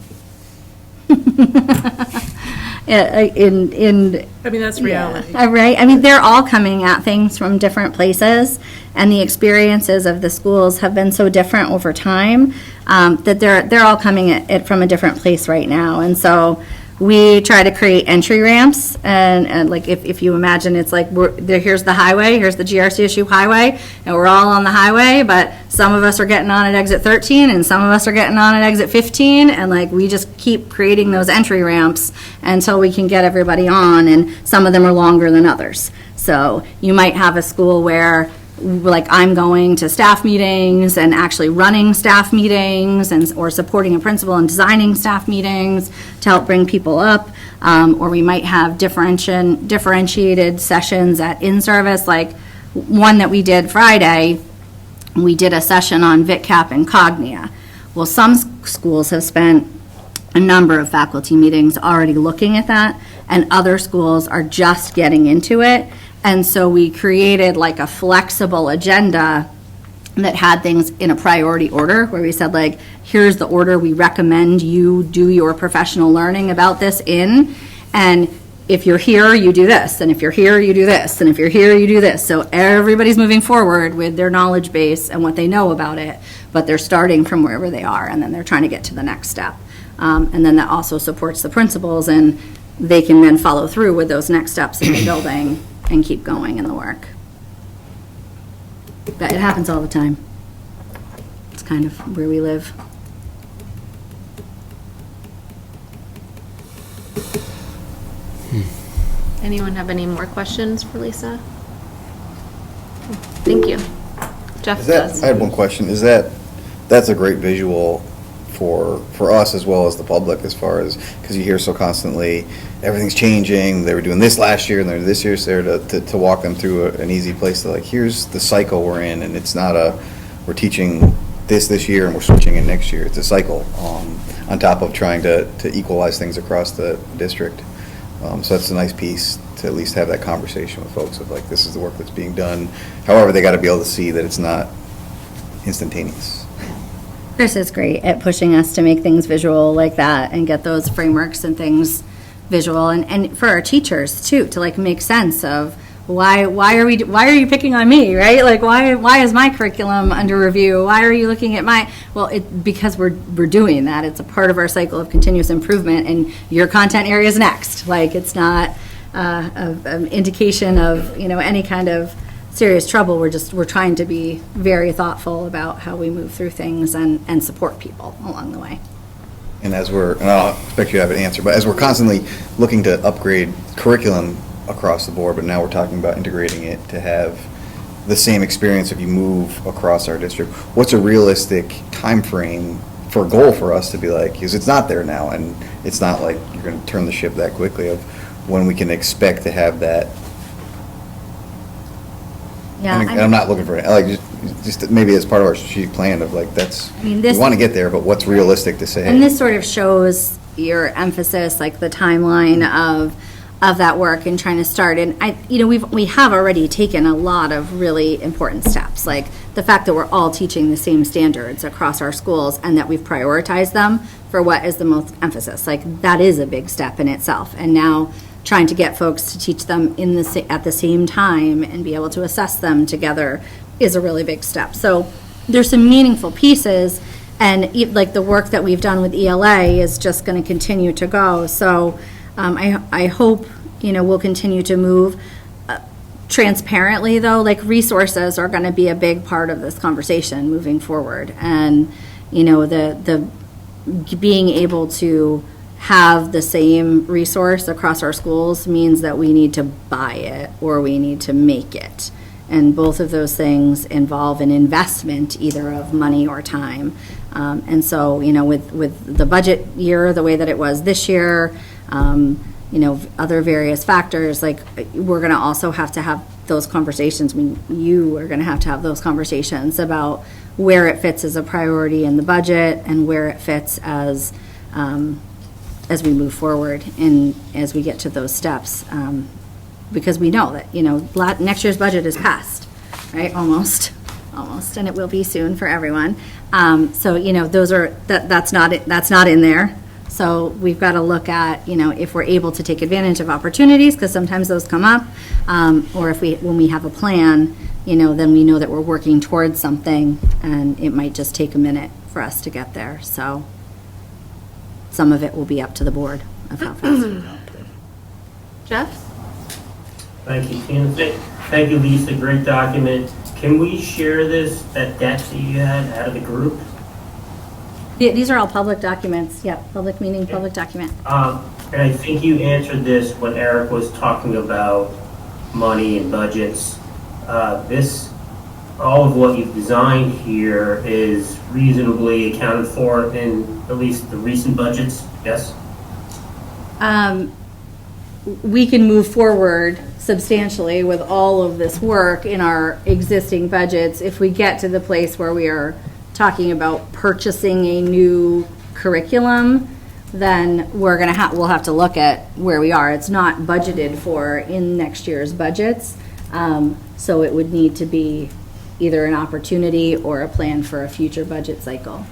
in I mean, that's reality. Yeah, right. I mean, they're all coming at things from different places, and the experiences of the schools have been so different over time that they're all coming at it from a different place right now. And so we try to create entry ramps, and like if you imagine, it's like here's the highway, here's the GRCSU highway, and we're all on the highway, but some of us are getting on at exit 13, and some of us are getting on at exit 15, and like we just keep creating those entry ramps until we can get everybody on, and some of them are longer than others. So you might have a school where, like, I'm going to staff meetings and actually running staff meetings or supporting a principal and designing staff meetings to help bring people up. Or we might have differentiated sessions at in-service, like one that we did Friday. We did a session on VitCap and Cognia. Well, some schools have spent a number of faculty meetings already looking at that, and other schools are just getting into it. And so we created like a flexible agenda that had things in a priority order, where we said, like, here's the order we recommend you do your professional learning about this in. And if you're here, you do this. And if you're here, you do this. And if you're here, you do this. So everybody's moving forward with their knowledge base and what they know about it, but they're starting from wherever they are, and then they're trying to get to the next step. And then that also supports the principals, and they can then follow through with those next steps in the building and keep going in the work. But it happens all the time. It's kind of where we live. Anyone have any more questions for Lisa? Thank you. Jeff does. I had one question. That's a great visual for us as well as the public, as far as, because you hear so constantly, everything's changing, they were doing this last year and they're this year, so to walk them through an easy place to, like, here's the cycle we're in, and it's not we're teaching this year and we're switching in next year. It's a cycle, on top of trying to equalize things across the district. So that's a nice piece to at least have that conversation with folks of, like, this is the work that's being done. However, they got to be able to see that it's not instantaneous. Chris is great at pushing us to make things visual like that and get those frameworks and things visual, and for our teachers too, to, like, make sense of why are you picking on me, right? Like, why is my curriculum under review? Why are you looking at because we're doing that. It's a part of our cycle of continuous improvement, and your content area is next. Like, it's not an indication of, any kind of serious trouble. We're trying to be very thoughtful about how we move through things and support people along the way. And I'll expect you to have an answer, but as we're constantly looking to upgrade curriculum across the board, but now we're talking about integrating it to have the same experience if you move across our district, what's a realistic time frame for a goal for us to be like, because it's not there now, and it's not like you're going to turn the ship that quickly, of when we can expect to have that. Yeah, and I'm not looking for it, like, just maybe as part of our strategic plan of, like, we want to get there, but what's realistic to say? And this sort of shows your emphasis, like the timeline of that work and trying to start. And we have already taken a lot of really important steps, like the fact that we're all teaching the same standards across our schools and that we've prioritized them for what is the most emphasis. Like, that is a big step in itself. And now trying to get folks to teach them at the same time and be able to assess them together is a really big step. So there's some meaningful pieces, and like the work that we've done with ELA is just going to continue to go. So I hope, we'll continue to move transparently, though. Like, resources are going to be a big part of this conversation moving forward. And, the being able to have the same resource across our schools means that we need to buy it or we need to make it. And both of those things involve an investment, either of money or time. And so, with the budget year, the way that it was this year, other various factors, like, we're going to also have to have those conversations. You are going to have those conversations about where it fits as a priority in the budget and where it fits as we move forward and as we get to those steps. Because we know that, next year's budget is passed, right? Almost, and it will be soon for everyone. So, that's not in there. So we've got to look at, if we're able to take advantage of opportunities, because sometimes those come up, or when we have a plan, then we know that we're working towards something, and it might just take a minute for us to get there. So some of it will be up to the board of how fast we go. Jeff? Thank you, Tina. Thank you, Lisa. Great document. Can we share that deck that you had out of the group? Yeah, these are all public documents. Yep, public meeting, public document. And I think you answered this when Eric was talking about money and budgets. All of what you've designed here is reasonably accounted for in at least the recent budgets, yes? We can move forward substantially with all of this work in our existing budgets if we get to the place where we are talking about purchasing a new curriculum. Then we'll have to look at where we are. It's not budgeted for in next year's budgets, so it would need to be either an opportunity or a plan for a future budget cycle.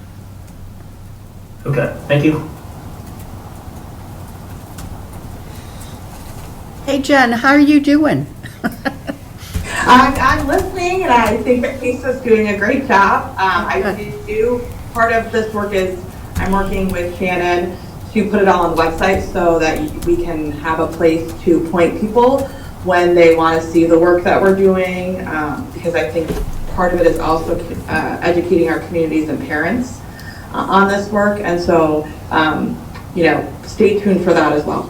Okay, thank you. Hey, Jen, how are you doing? I'm listening, and I think that Lisa's doing a great job. Part of this work is I'm working with Shannon to put it all on the website so that we can have a place to point people when they want to see the work that we're doing, because I think part of it is also educating our communities and parents on this work, and so stay tuned for that as well.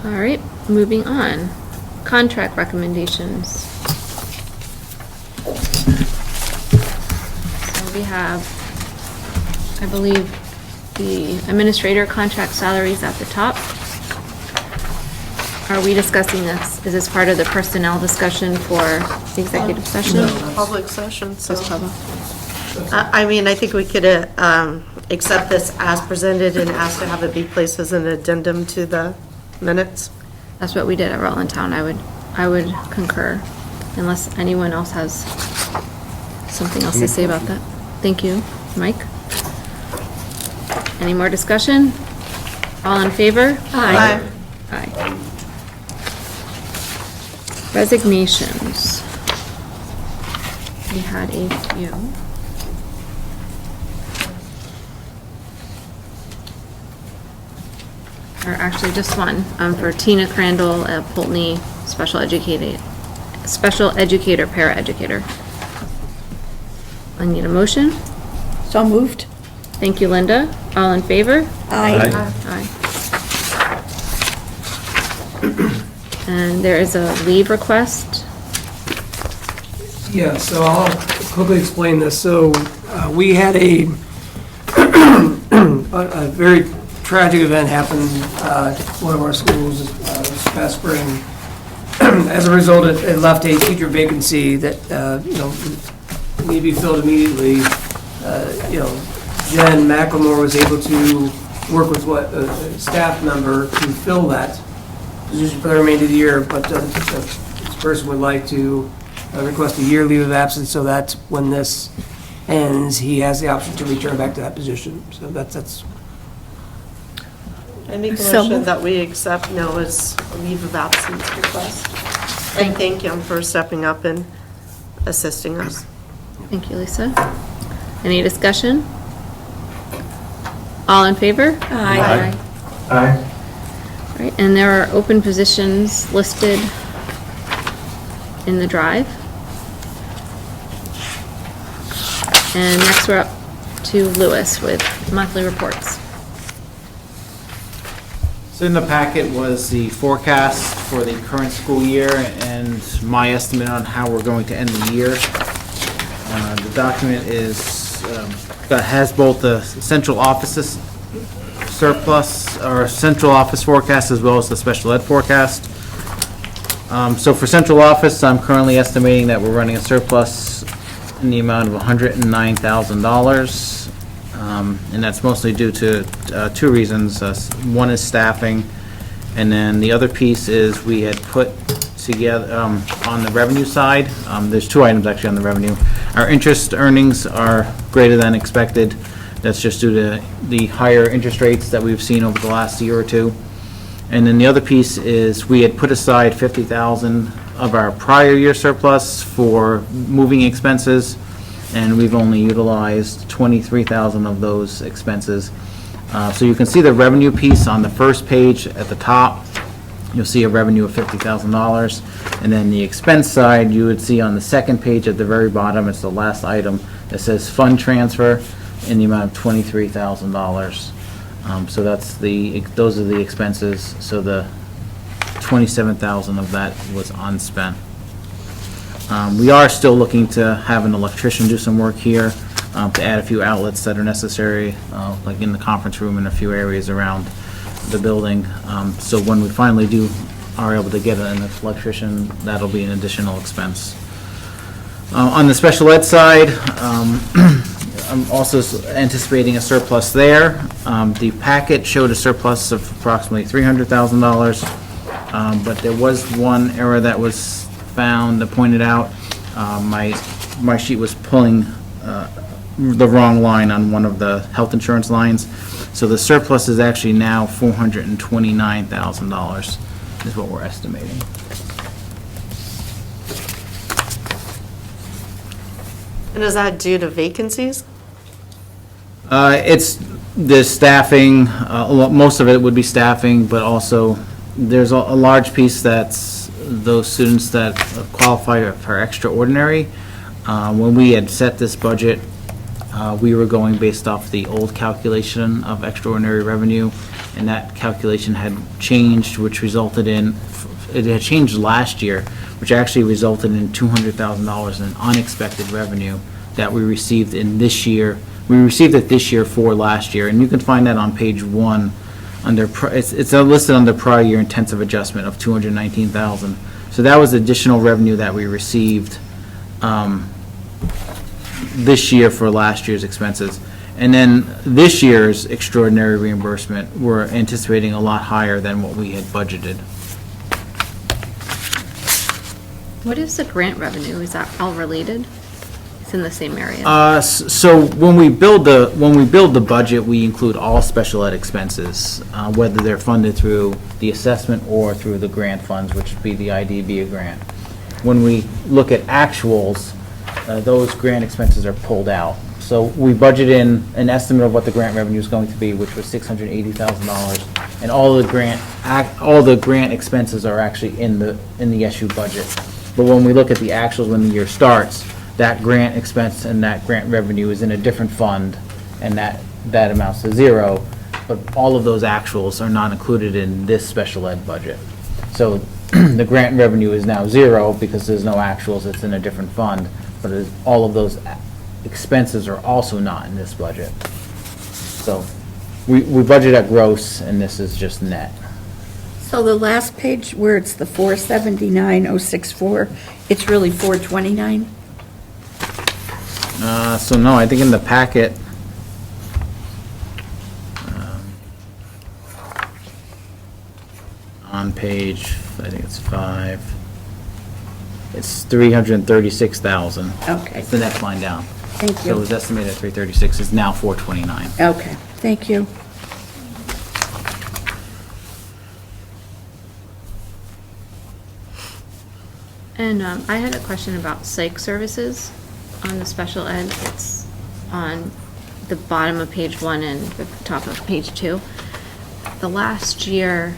All right, moving on. Contract recommendations. So we have, I believe, the administrator contract salaries at the top. Are we discussing this? Is this part of the personnel discussion for the executive session? Public session, so. Just public. I think we could accept this as presented and ask to have it be placed as an addendum to the minutes. That's what we did at Rutland Town. I would concur, unless anyone else has something else to say about that. Thank you. Mike? Any more discussion? All in favor? Aye. Aye. Resignations. We had a few. Or actually just one, for Tina Crandall at Pulteney, special educator, paraeducator. I need a motion. So moved. Thank you, Linda. All in favor? Aye. Aye. And there is a leave request. Yeah, so I'll quickly explain this. So we had a very tragic event happened at one of our schools this past spring. As a result, it left a teacher vacancy that needed to be filled immediately. Jen McLemore was able to work with a staff member to fill that position for the remainder of the year, but this person would like to request a year leave of absence so that when this ends, he has the option to return back to that position. So that's. I make a motion that we accept Noah's leave of absence request. And thank him for stepping up and assisting us. Thank you, Lisa. Any discussion? All in favor? Aye. Aye. All right, and there are open positions listed in the drive. And next we're up to Lewis with monthly reports. So in the packet was the forecast for the current school year and my estimate on how we're going to end the year. The document has both the central offices surplus or central office forecast as well as the special ed forecast. So for central office, I'm currently estimating that we're running a surplus in the amount of $109,000. And that's mostly due to two reasons. One is staffing, and then the other piece is we had put together, on the revenue side. There's two items actually on the revenue. Our interest earnings are greater than expected. That's just due to the higher interest rates that we've seen over the last year or two. And then the other piece is we had put aside $50,000 of our prior year surplus for moving expenses, and we've only utilized $23,000 of those expenses. So you can see the revenue piece on the first page at the top. You'll see a revenue of $50,000. And then the expense side, you would see on the second page at the very bottom, it's the last item, that says fund transfer in the amount of $23,000. So those are the expenses, so the $27,000 of that was unspent. We are still looking to have an electrician do some work here, to add a few outlets that are necessary, like in the conference room and a few areas around the building. So when we finally are able to get an electrician, that'll be an additional expense. On the special ed side, I'm also anticipating a surplus there. The packet showed a surplus of approximately $300,000, but there was one error that was found that pointed out. My sheet was pulling the wrong line on one of the health insurance lines. So the surplus is actually now $429,000 is what we're estimating. And is that due to vacancies? It's the staffing, most of it would be staffing, but also there's a large piece that's those students that qualify for extraordinary. When we had set this budget, we were going based off the old calculation of extraordinary revenue, and that calculation had changed, which resulted in, it had changed last year, which actually resulted in $200,000 in unexpected revenue that we received in this year. We received it this year for last year, and you can find that on page 1 under, it's listed under prior year intensive adjustment of $219,000. So that was additional revenue that we received this year for last year's expenses. And then this year's extraordinary reimbursement, we're anticipating a lot higher than what we had budgeted. What is the grant revenue? Is that all related? It's in the same area. So when we build the budget, we include all special ed expenses, whether they're funded through the assessment or through the grant funds, which would be the IDB grant. When we look at actuals, those grant expenses are pulled out. So we budget in an estimate of what the grant revenue is going to be, which was $680,000, and all the grant expenses are actually in the SU budget. But when we look at the actuals when the year starts, that grant expense and that grant revenue is in a different fund, and that amounts to zero. But all of those actuals are not included in this special ed budget. So the grant revenue is now zero because there's no actuals, it's in a different fund. But all of those expenses are also not in this budget. So we budget at gross, and this is just net. So the last page where it's the 479,064, it's really 429? So no, I think in the packet, on page, I think it's 5, it's 336,000. Okay. It's the next line down. Thank So it you. was estimated at 336, it's now 429. Okay, thank you. And I had a question about psych services on the special ed. It's on the bottom of page 1 and the top of page 2. The last year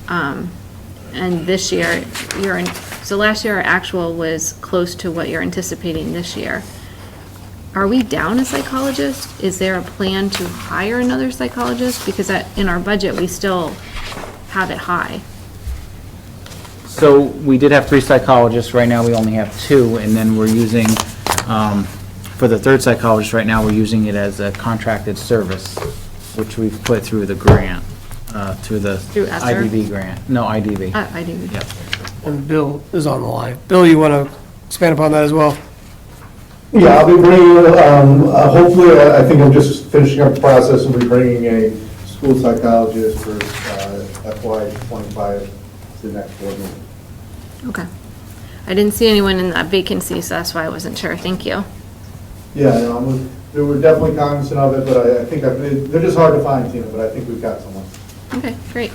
and this year, so last year our actual was close to what you're anticipating this year. Are we down a psychologist? Is there a plan to hire another psychologist? Because in our budget, we still have it high. So we did have 3 psychologists, right now we only have 2, and then we're using, for the 3rd psychologist, right now we're using it as a contracted service, which we've put through the grant, through ESSER? IDB grant. No, IDB. IDB. Yep. And Bill is on the line. Bill, you want to expand upon that as well? Yeah, I'll be bringing, hopefully, I think I'm just finishing up the process, and be bringing a school psychologist for FY '25 to the next board meeting. Okay. I didn't see anyone in that vacancy, so that's why I wasn't sure. Thank you. Yeah, no, we were definitely cognizant of it, but I think they're just hard to find, Tina, but I think we've got someone. Okay, great.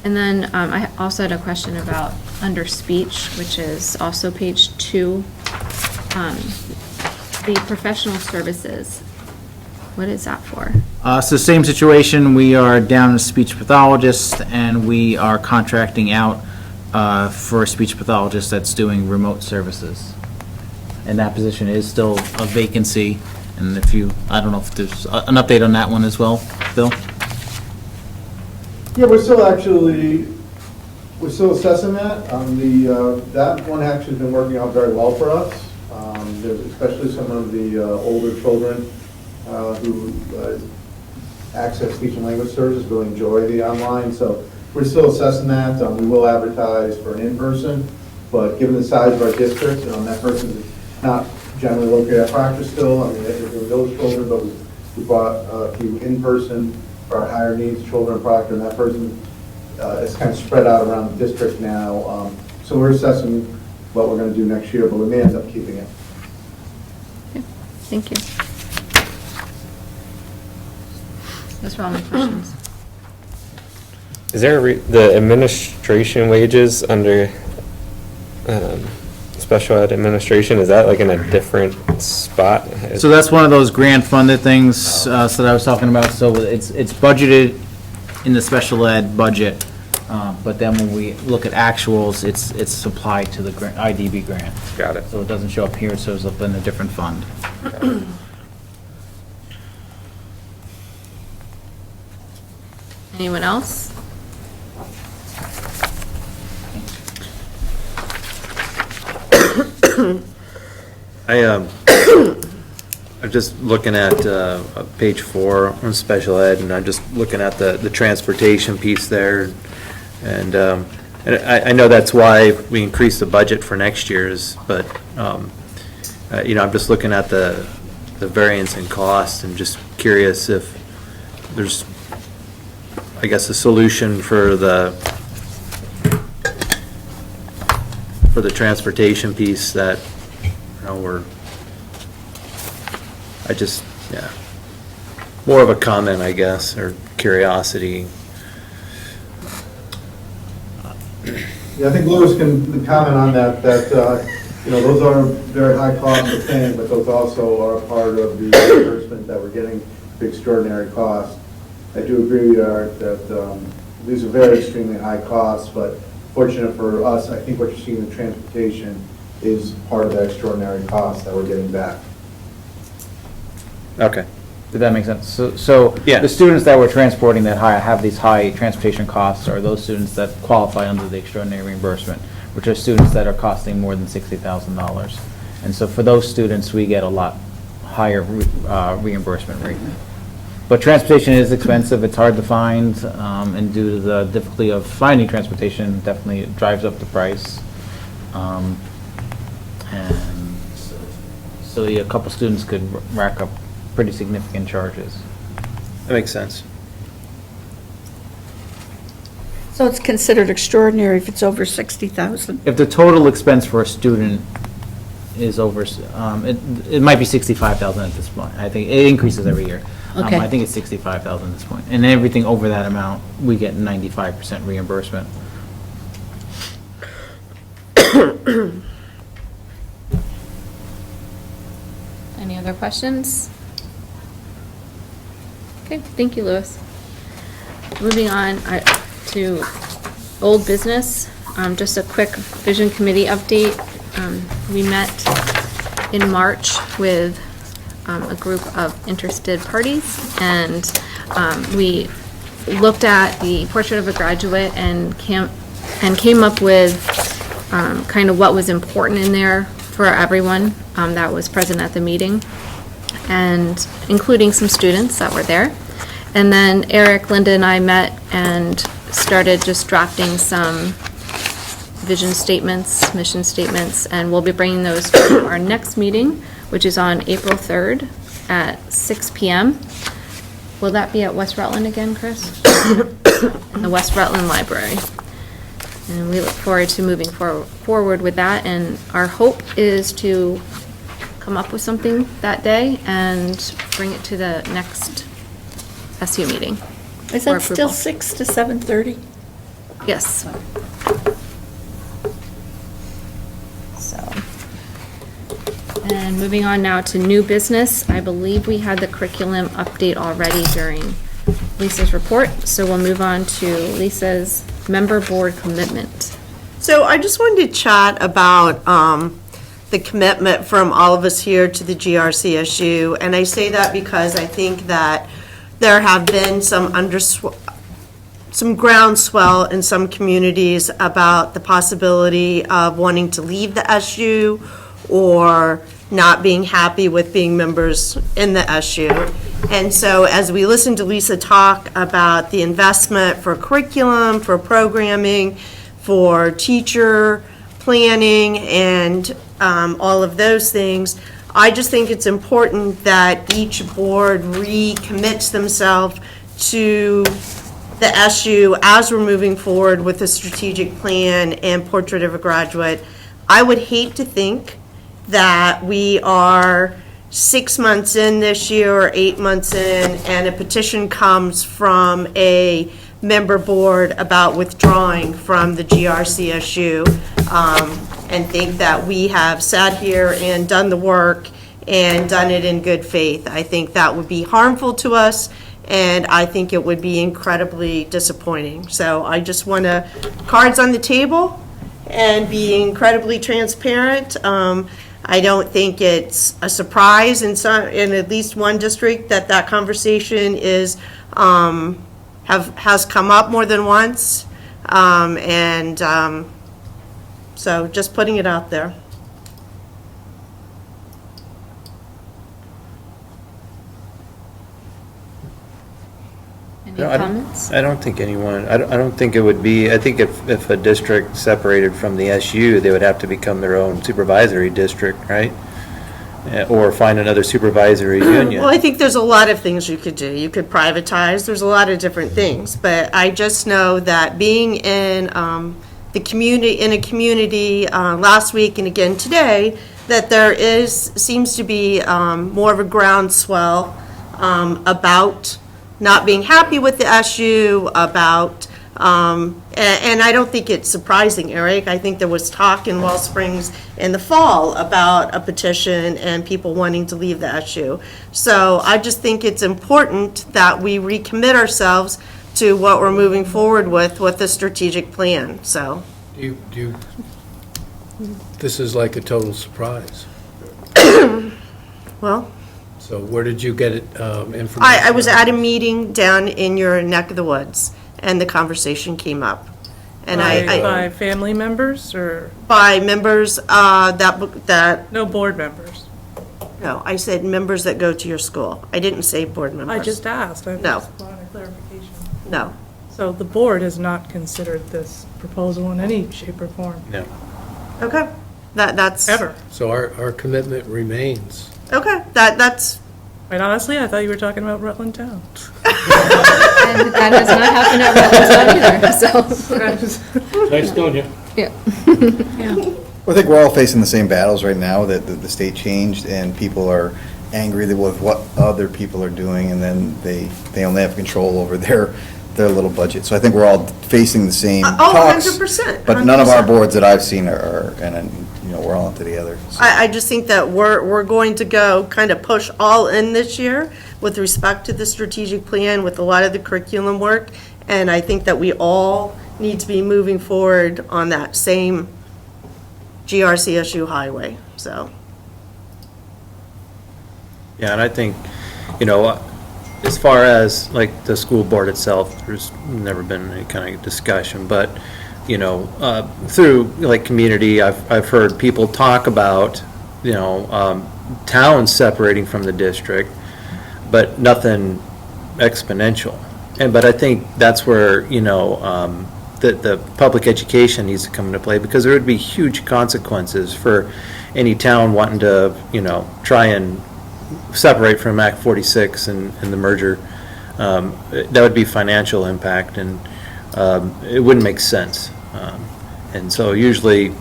And then I also had a question about under speech, which is also page 2. The professional services, what is that for? So same situation, we are down a speech pathologist, and we are contracting out for a speech pathologist that's doing remote services. And that position is still a vacancy, and I don't know if there's an update on that one as well, Bill? Yeah, we're still assessing that. That one actually has been working out very well for us. Especially some of the older children who access speech and language services really enjoy the online. So we're still assessing that. We will advertise for an in-person, but given the size of our district, that person is not generally located at Proctor still. I mean, they're doing those children, but we brought a few in-person for our higher needs children at Proctor, and that person is kind of spread out around the district now. So we're assessing what we're going to do next year, but we may end up keeping it. Thank you. Those were all my questions. Is there the administration wages under special ed administration? Is that like in a different spot? So that's one of those grant funded things that I was talking about. So it's budgeted in the special ed budget, but then when we look at actuals, it's supplied to the IDB grant. Got it. So it doesn't show up here, so it's up in a different fund. Anyone else? I'm just looking at page 4 on special ed, and I'm just looking at the transportation piece there. And I know that's why we increased the budget for next year's, but, I'm just looking at the variance in cost and just curious if there's, I guess, a solution for the transportation piece that, more of a comment, I guess, or curiosity. Yeah, I think Louis can comment on that, those are very high costs of paying, but those also are part of the reimbursement that we're getting, the extraordinary costs. I do agree, Art, that these are very extremely high costs, but fortunate for us, I think what you're seeing in transportation is part of that extraordinary cost that we're getting back. Okay. Did that make sense? So Yeah. the students that we're transporting that have these high transportation costs are those students that qualify under the extraordinary reimbursement, which are students that are costing more than $60,000. And so for those students, we get a lot higher reimbursement rate. But transportation is expensive, it's hard to find, and due to the difficulty of finding transportation, definitely it drives up the price. And so a couple students could rack up pretty significant charges. That makes sense. So it's considered extraordinary if it's over 60,000? If the total expense for a student is over, it might be 65,000 at this point. I think it increases every year. Okay. I think it's 65,000 at this point. And everything over that amount, we get 95% reimbursement. Any other questions? Okay, thank you, Louis. Moving on to old business, just a quick vision committee update. We met in March with a group of interested parties, and we looked at the portrait of a graduate and came up with kind of what was important in there for everyone that was present at the meeting, and including some students that were there. And then Eric, Linda, and I met and started just drafting some vision statements, mission statements, and we'll be bringing those to our next meeting, which is on April 3rd at 6 p.m. Will that be at West Rutland again, Chris? In the West Rutland Library. And we look forward to moving forward with that, and our hope is to come up with something that day and bring it to the next SU meeting. Is for that still approval. 6 to 7:30? Yes. And moving on now to new business, I believe we had the curriculum update already during Lisa's report, so we'll move on to Lisa's member board commitment. So I just wanted to chat about the commitment from all of us here to the GRCSU, and I say that because I think that there have been some groundswell in some communities about the possibility of wanting to leave the SU or not being happy with being members in the SU. And so as we listen to Lisa talk about the investment for curriculum, for programming, for teacher planning, and all of those things, I just think it's important that each board recommits themselves to the SU as we're moving forward with the strategic plan and portrait of a graduate. I would hate to think that we are 6 months in this year or 8 months in, and a petition comes from a member board about withdrawing from the GRCSU, and think that we have sat here and done the work and done it in good faith. I think that would be harmful to us, and I think it would be incredibly disappointing. So I just want to, cards on the table and be incredibly transparent. I don't think it's a surprise in at least one district that conversation is, has come up more than once. So just putting it out there. Any No, comments? I don't think anyone, I don't think it would be, I think if a district separated from the SU, they would have to become their own supervisory district, right? Or find another supervisory union. Well, I think there's a lot of things you could do. You could privatize, there's a lot of different things. But I just know that being in the community last week and again today, that there seems to be more of a groundswell about not being happy with the SU, about, and I don't think it's surprising, Eric. I think there was talk in Wall Springs in the fall about a petition and people wanting to leave the SU. So I just think it's important that we recommit ourselves to what we're moving forward with the strategic plan, so. This is like a total surprise. Well, So where did you get it, information? I was at a meeting down in your neck of the woods, and the conversation came up. And By family members or? by members that, No board members. no, I said members that go to your school. I didn't say board members. I just asked. I No. just wanted a clarification. No. So the board has not considered this proposal in any shape or form? No. Okay, that's. Ever? So our commitment remains. Okay, that's. Quite honestly, I thought you were talking about Rutland Town. And that has not happened at Rutland Town either, so. Nice knowing you. Yeah. Well, I think we're all facing the same battles right now, that the state changed and people are angry with what other people are doing, and then they only have control over their little budget. So I think we're all facing the same talks. 100%. But none of our boards that I've seen are, and we're all into together. So. I just think that we're going to go kind of push all in this year with respect to the strategic plan with a lot of the curriculum work. And I think that we all need to be moving forward on that same GRCSU highway, so. Yeah, and I think, as far as like the school board itself, there's never been any kind of discussion, but, through like community, I've heard people talk about, towns separating from the district, but nothing exponential. But I think that's where, the public education needs to come into play, because there would be huge consequences for any town wanting to, try and separate from Act 46 and the merger. That would be financial impact, and it wouldn't make sense. And so usually,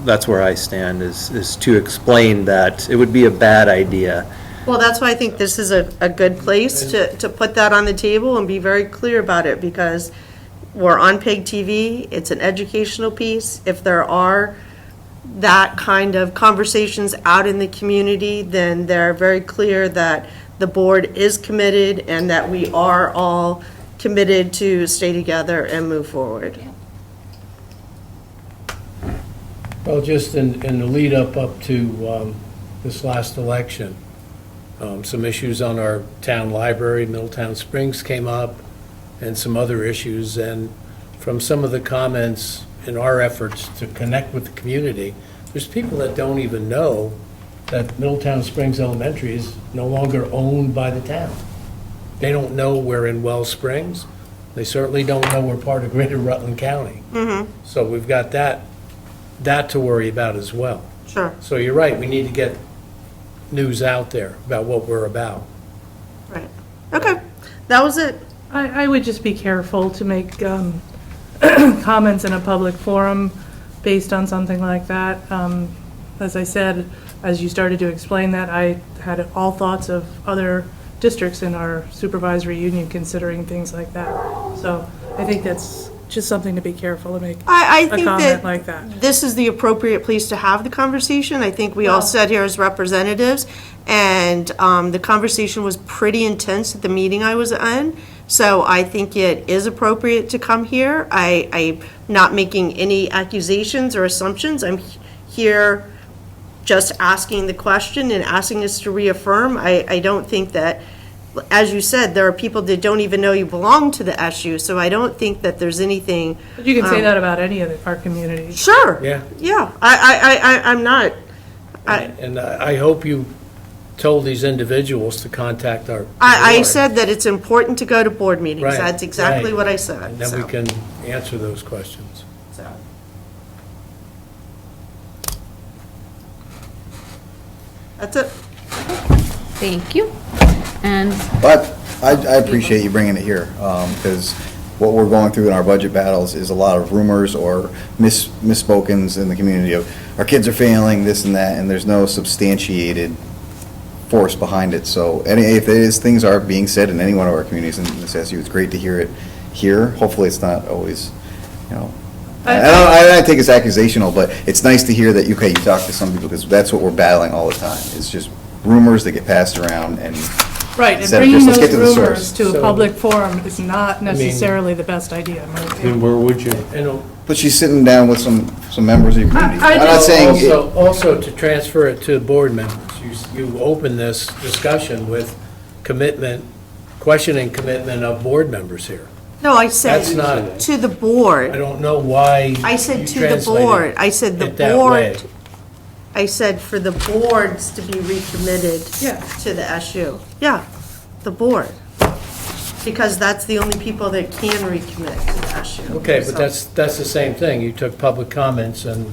that's where I stand, is to explain that it would be a bad idea. Well, that's why I think this is a good place to put that on the table and be very clear about it, because we're on PEG TV, it's an educational piece. If there are that kind of conversations out in the community, then they're very clear that the board is committed and that we are all committed to stay together and move forward. Well, just in the lead up to this last election, some issues on our town library, Middletown Springs came up, and some other issues. And from some of the comments in our efforts to connect with the community, there's people that don't even know that Middletown Springs Elementary is no longer owned by the town. They don't know we're in Wells Springs. They certainly don't know we're part of Greater Rutland County. So we've got that to worry about as well. Sure. So you're right, we need to get news out there about what we're about. Right. Okay, that was it. I would just be careful to make comments in a public forum based on something like that. As I said, as you started to explain that, I had all thoughts of other districts in our supervisory union considering things like that. So I think that's just something to be careful to make I a think comment like that. that this is the appropriate place to have the conversation. I think we all sat here as representatives, and the conversation was pretty intense at the meeting I was in. So I think it is appropriate to come here. I'm not making any accusations or assumptions. I'm here just asking the question and asking us to reaffirm. I don't think that, as you said, there are people that don't even know you belong to the SU, so I don't think that there's anything. But you can say that about any of our communities. Sure. Yeah. Yeah, I'm not. And I hope you told these individuals to contact our I board. said that it's important to go to board meetings. Right, That's exactly right. what I said. And then so. we can answer those questions. So. That's it. Thank you. And But I appreciate you bringing it here, because what we're going through in our budget battles is a lot of rumors or misspokens in the community of, our kids are failing, this and that, and there's no substantiated force behind it. So if it is, things are being said in any one of our communities in this SU, it's great to hear it here. Hopefully it's not always, I don't take it as accusational, but it's nice to hear that, okay, you talk to some people, because that's what we're battling all the time. It's just rumors that get passed around, and Right, and instead of bringing just, let's those get to the rumors source. to a So- public forum is not necessarily the best idea, in my opinion. Then where would you? But she's sitting down with some members of your community. I I'm not just- saying, Also to transfer it to board members, you open this discussion with commitment, questioning commitment of board members here. No, I said That's not- to the board. I don't know why I said you to the translated board. I said the it that way. board. I said for the boards to be recommitted Yeah. to the SU. Yeah, the board. Because that's the only people that can recommit to the SU. Okay, but So- that's the same thing. You took public comments and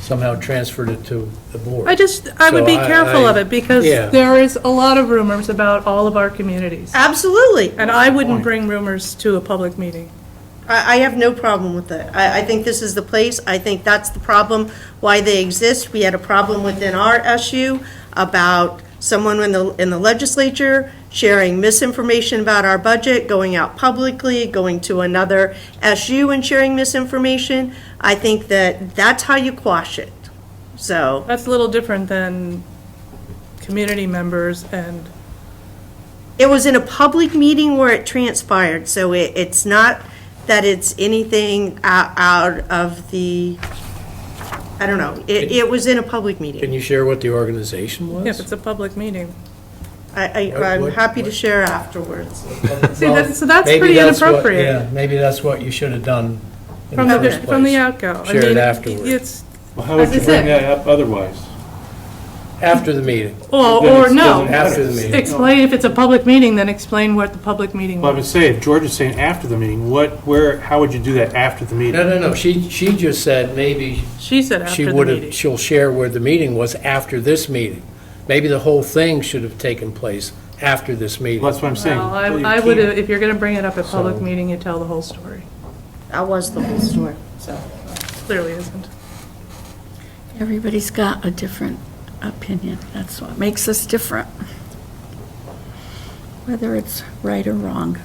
somehow transferred it to the board. I would So be careful of it, because yeah. there is a lot of rumors about all of our communities. Absolutely. And I wouldn't bring rumors to a public meeting. I have no problem with it. I think this is the place. I think that's the problem, why they exist. We had a problem within our SU about someone in the legislature sharing misinformation about our budget, going out publicly, going to another SU and sharing misinformation. I think that that's how you quash it. So, That's a little different than community members and, it was in a public meeting where it transpired, so it's not that it's anything out of the, I don't know, it was in a public Can meeting. you share what the organization was? if it's a public meeting. I'm happy to share afterwards. See, so that's Maybe pretty that's what- inappropriate. Yeah, maybe that's what you should have done in From the the, first from the place. outgo. Share it afterward. It's, Well, how would As you I bring said. that up otherwise? After the meeting. or Then it no. doesn't matter. After the meeting. Explain, if it's a public meeting, then explain what the public meeting Well, I would was. say, if George is saying after the meeting, how would you do that after the meeting? No, she just said maybe She said she after the would meeting. have, she'll share where the meeting was after this meeting. Maybe the whole thing should have taken place after this meeting. Well, that's what I'm saying. Well, Well, you I would, can't- if you're gonna bring it up at public So- meeting, you tell the whole story. That was the whole story, so. clearly isn't. Everybody's got a different opinion. That's what makes us different. Whether it's right or wrong.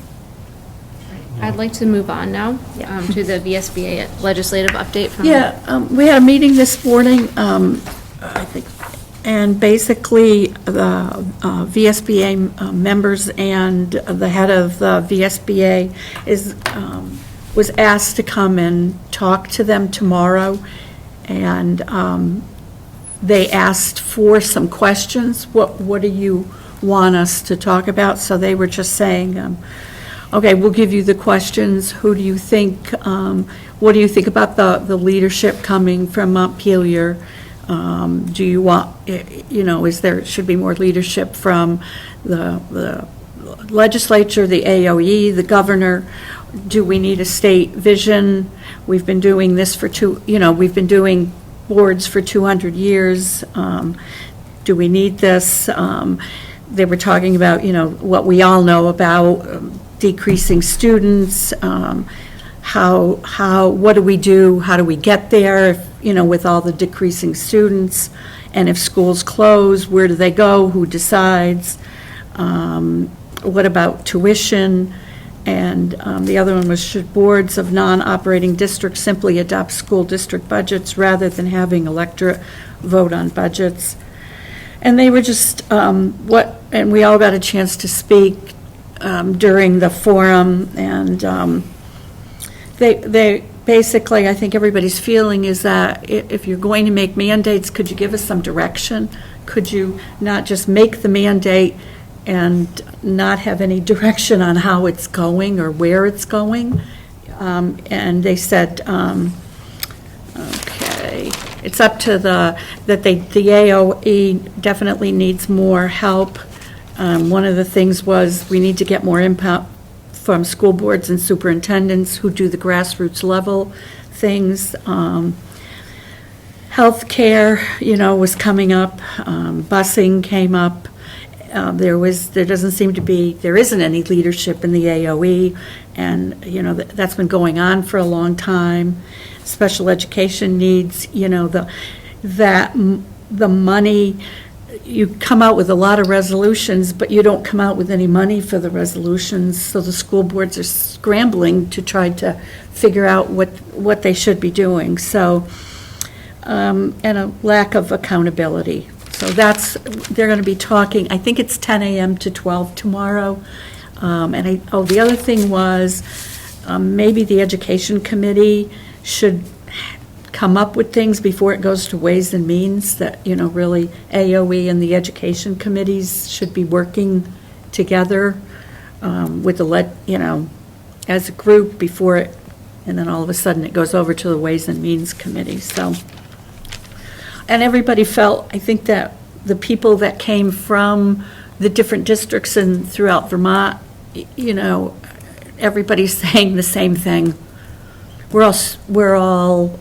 I'd like to move on now to the VSBA legislative update from. Yeah, we had a meeting this morning, I think, and basically the VSBA members and the head of the VSBA was asked to come and talk to them tomorrow, and they asked for some questions. What do you want us to talk about? So they were just saying, okay, we'll give you the questions. Who do you think, what do you think about the leadership coming from Montpelier? Do you want, should be more leadership from the legislature, the AOE, the governor? Do we need a state vision? We've been doing this for we've been doing boards for 200 years. Do we need this? They were talking about, what we all know about decreasing students, what do we do, how do we get there, with all the decreasing students, and if schools close, where do they go, who decides, what about tuition, and the other one was, should boards of non-operating districts simply adopt school district budgets rather than having electorate vote on budgets? And they were just, and we all got a chance to speak during the forum, and they basically, I think everybody's feeling is that if you're going to make mandates, could you give us some direction? Could you not just make the mandate and not have any direction on how it's going or where it's going? And they said, okay, it's up to the AOE definitely needs more help. One of the things was we need to get more input from school boards and superintendents who do the grassroots level things. Healthcare, was coming up. Busing came up. There isn't any leadership in the AOE, and that's been going on for a long time. Special education needs, the money. You come out with a lot of resolutions, but you don't come out with any money for the resolutions, so the school boards are scrambling to try to figure out what they should be doing. So, and a lack of accountability. So they're going to be talking, I think it's 10 a.m. to 12 tomorrow. The other thing was, maybe the education committee should come up with things before it goes to Ways and Means, that, really AOE and the education committees should be working together with as a group before it, and then all of a sudden it goes over to the Ways and Means committee. So, and everybody felt, I think that the people that came from the different districts and throughout Vermont, everybody's saying the same thing. We're all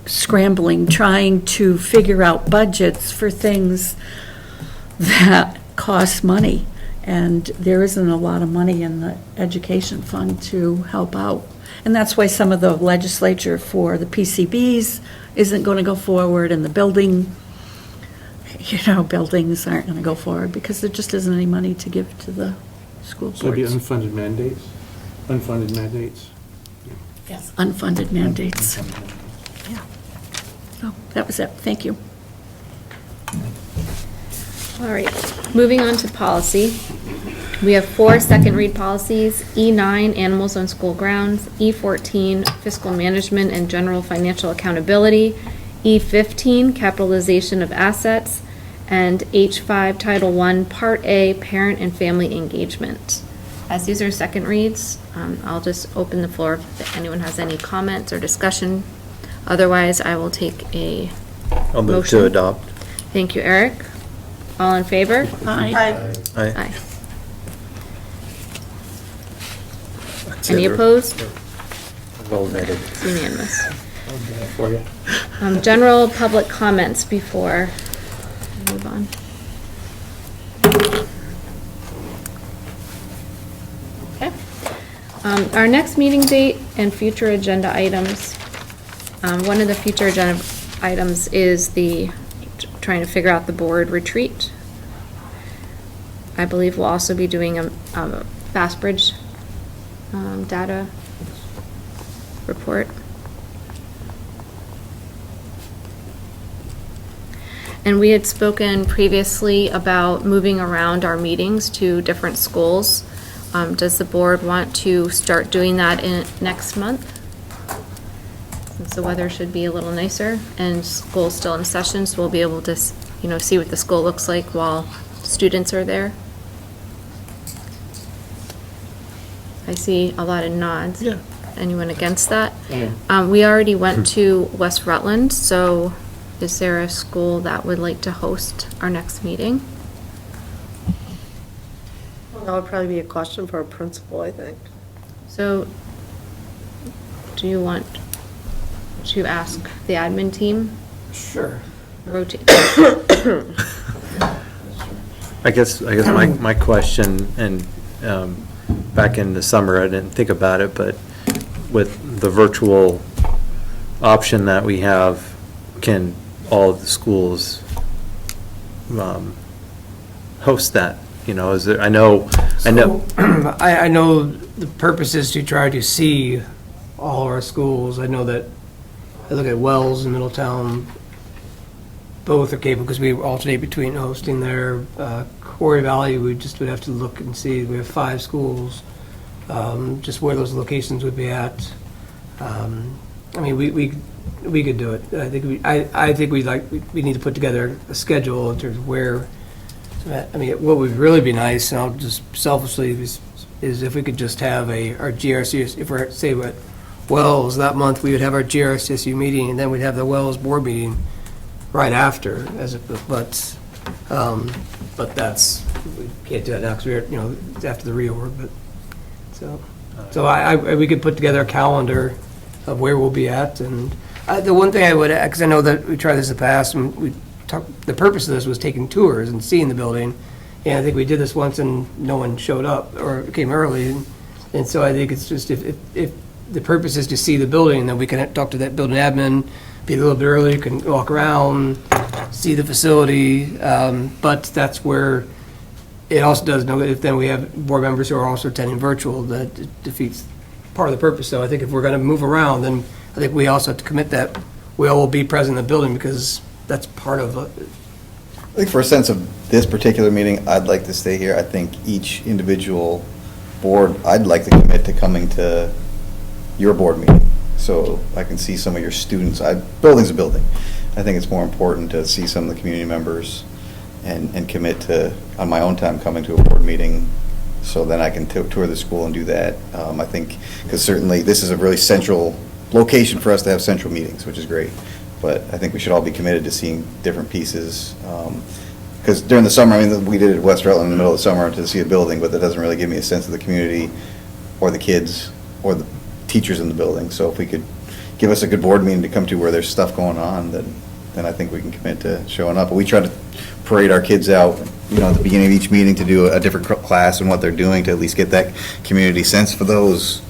scrambling, trying to figure out budgets for things that cost money, and there isn't a lot of money in the education fund to help out. And that's why some of the legislature for the PCBs isn't going to go forward, and the buildings aren't going to go forward because there just isn't any money to give to the school boards. So it'd be unfunded mandates? Unfunded mandates? Yes, unfunded mandates. Yeah. So that was it. Thank you. All right, moving on to policy. We have 4 second read policies: E9, animals on school grounds; E14, fiscal management and general financial accountability; E15, capitalization of assets; and H5, Title I, Part A, parent and family engagement. As these are second reads, I'll just open the floor if anyone has any comments or discussion. Otherwise, I will take a I'll move motion. to adopt. Thank you, Eric. All in favor? Aye. Aye. Any opposed? Well vetted. It's unanimous. For you. General public comments before we move on. Okay. Our next meeting date and future agenda items. One of the future agenda items is trying to figure out the board retreat. I believe we'll also be doing a Bass Bridge data report. And we had spoken previously about moving around our meetings to different schools. Does the board want to start doing that next month? Since the weather should be a little nicer and school's still in session, so we'll be able to, see what the school looks like while students are there. I see a lot of nods. Yeah. Anyone against that? Yeah. We already went to West Rutland, so is there a school that would like to host our next meeting? Well, that would probably be a question for a principal, I think. So, do you want to ask the admin team? Sure. Rotate. I guess my question, and back in the summer, I didn't think about it, but with the virtual option that we have, can all of the schools host that? Is there, I know. I know the purpose is to try to see all our schools. I know that, I look at Wells and Middletown, both are capable, because we alternate between hosting there. Quarry Valley, we just would have to look and see. We have 5 schools, just where those locations would be at. I mean, we could do it. I think we need to put together a schedule in terms of where. I mean, what would really be nice, and I'll just selfishly, is if we could just have our GRCSU, if we're, say, what Wells, that month, we would have our GRCSU meeting, and then we'd have the Wells board meeting right after, but that's, we can't do that now, because we're, it's after the reorg, but, so we could put together a calendar of where we'll be at, and the one thing I would, because I know that we tried this in the past, and the purpose of this was taking tours and seeing the building, and I think we did this once and no one showed up or came early, and so I think it's just, if the purpose is to see the building, then we can talk to that building admin, be a little bit early, you can walk around, see the facility, but that's where it also does know that if then we have board members who are also attending virtual, that defeats part of the purpose. So I think if we're going to move around, then I think we also have to commit that we all will be present in the building, because that's part of it. I think for a sense of this particular meeting, I'd like to stay here. I think each individual board, I'd like to commit to coming to your board meeting, so I can see some of your students. Building's a building. I think it's more important to see some of the community members and commit to, on my own time, coming to a board meeting, so then I can tour the school and do that. I think, because certainly this is a really central location for us to have central meetings, which is great. But I think we should all be committed to seeing different pieces. Because during the summer, I mean, we did it at West Rutland in the middle of the summer to see a building, but that doesn't really give me a sense of the community or the kids or the teachers in the building. So if we could give us a good board meeting to come to where there's stuff going on, then I think we can commit to showing up. But we try to parade our kids out, at the beginning of each meeting to do a different class and what they're doing, to at least get that community sense for those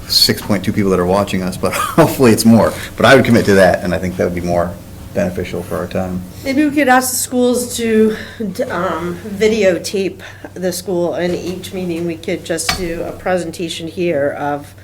6.2 people that are watching us, but hopefully it's more. But I would commit to that, and I think that would be more beneficial for our time. Maybe we could ask the schools to videotape the school, and each meeting we could just do a presentation here of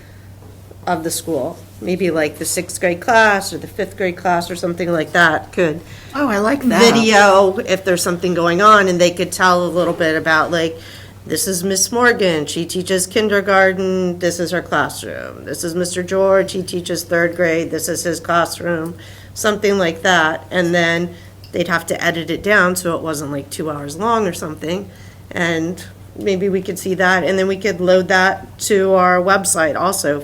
the school. Maybe like the 6th grade class or the 5th grade class or something like that could. Oh, I like that. Video if there's something going on, and they could tell a little bit about, like, this is Miss Morgan, she teaches kindergarten, this is her classroom. This is Mr. George, he teaches 3rd grade, this is his classroom, something like that. And then they'd have to edit it down so it wasn't like 2 hours long or something. And maybe we could see that, and then we could load that to our website also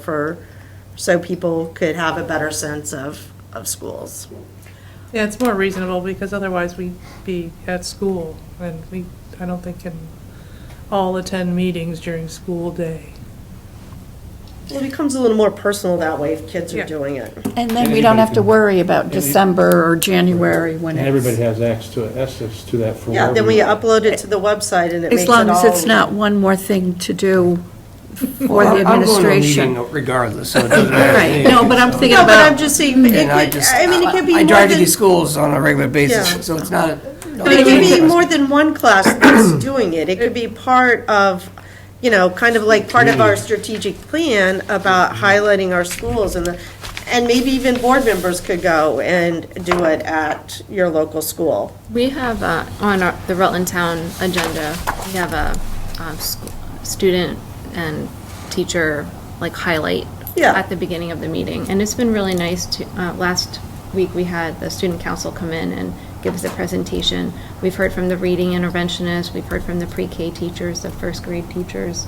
so people could have a better sense of schools. Yeah, it's more reasonable, because otherwise we'd be at school, and I don't think can all attend meetings during school day. It becomes a little more personal that way if kids are doing it. And then we don't have to worry about December or January when And it's... everybody has access to that for Yeah, then we upload it to the website, and it makes As it all... long as it's not one more thing to do for the administration. I'm going to a meeting regardless, so it doesn't matter. Right, no, but I'm thinking No, but I'm about, just saying, it And I could, just, I mean, it could be I more drive to than, these schools on a regular Yeah. basis, so it's not. but it could be more than one class that's doing it. It could be part of, kind of like part of our strategic plan about highlighting our schools and maybe even board members could go and do it at your local school. We have, on the Rutland Town agenda, we have a student and teacher, like, highlight Yeah. at the beginning of the meeting. And it's been really nice to, last week, we had the student council come in and give us a presentation. We've heard from the reading interventionists, we've heard from the pre-K teachers, the first grade teachers,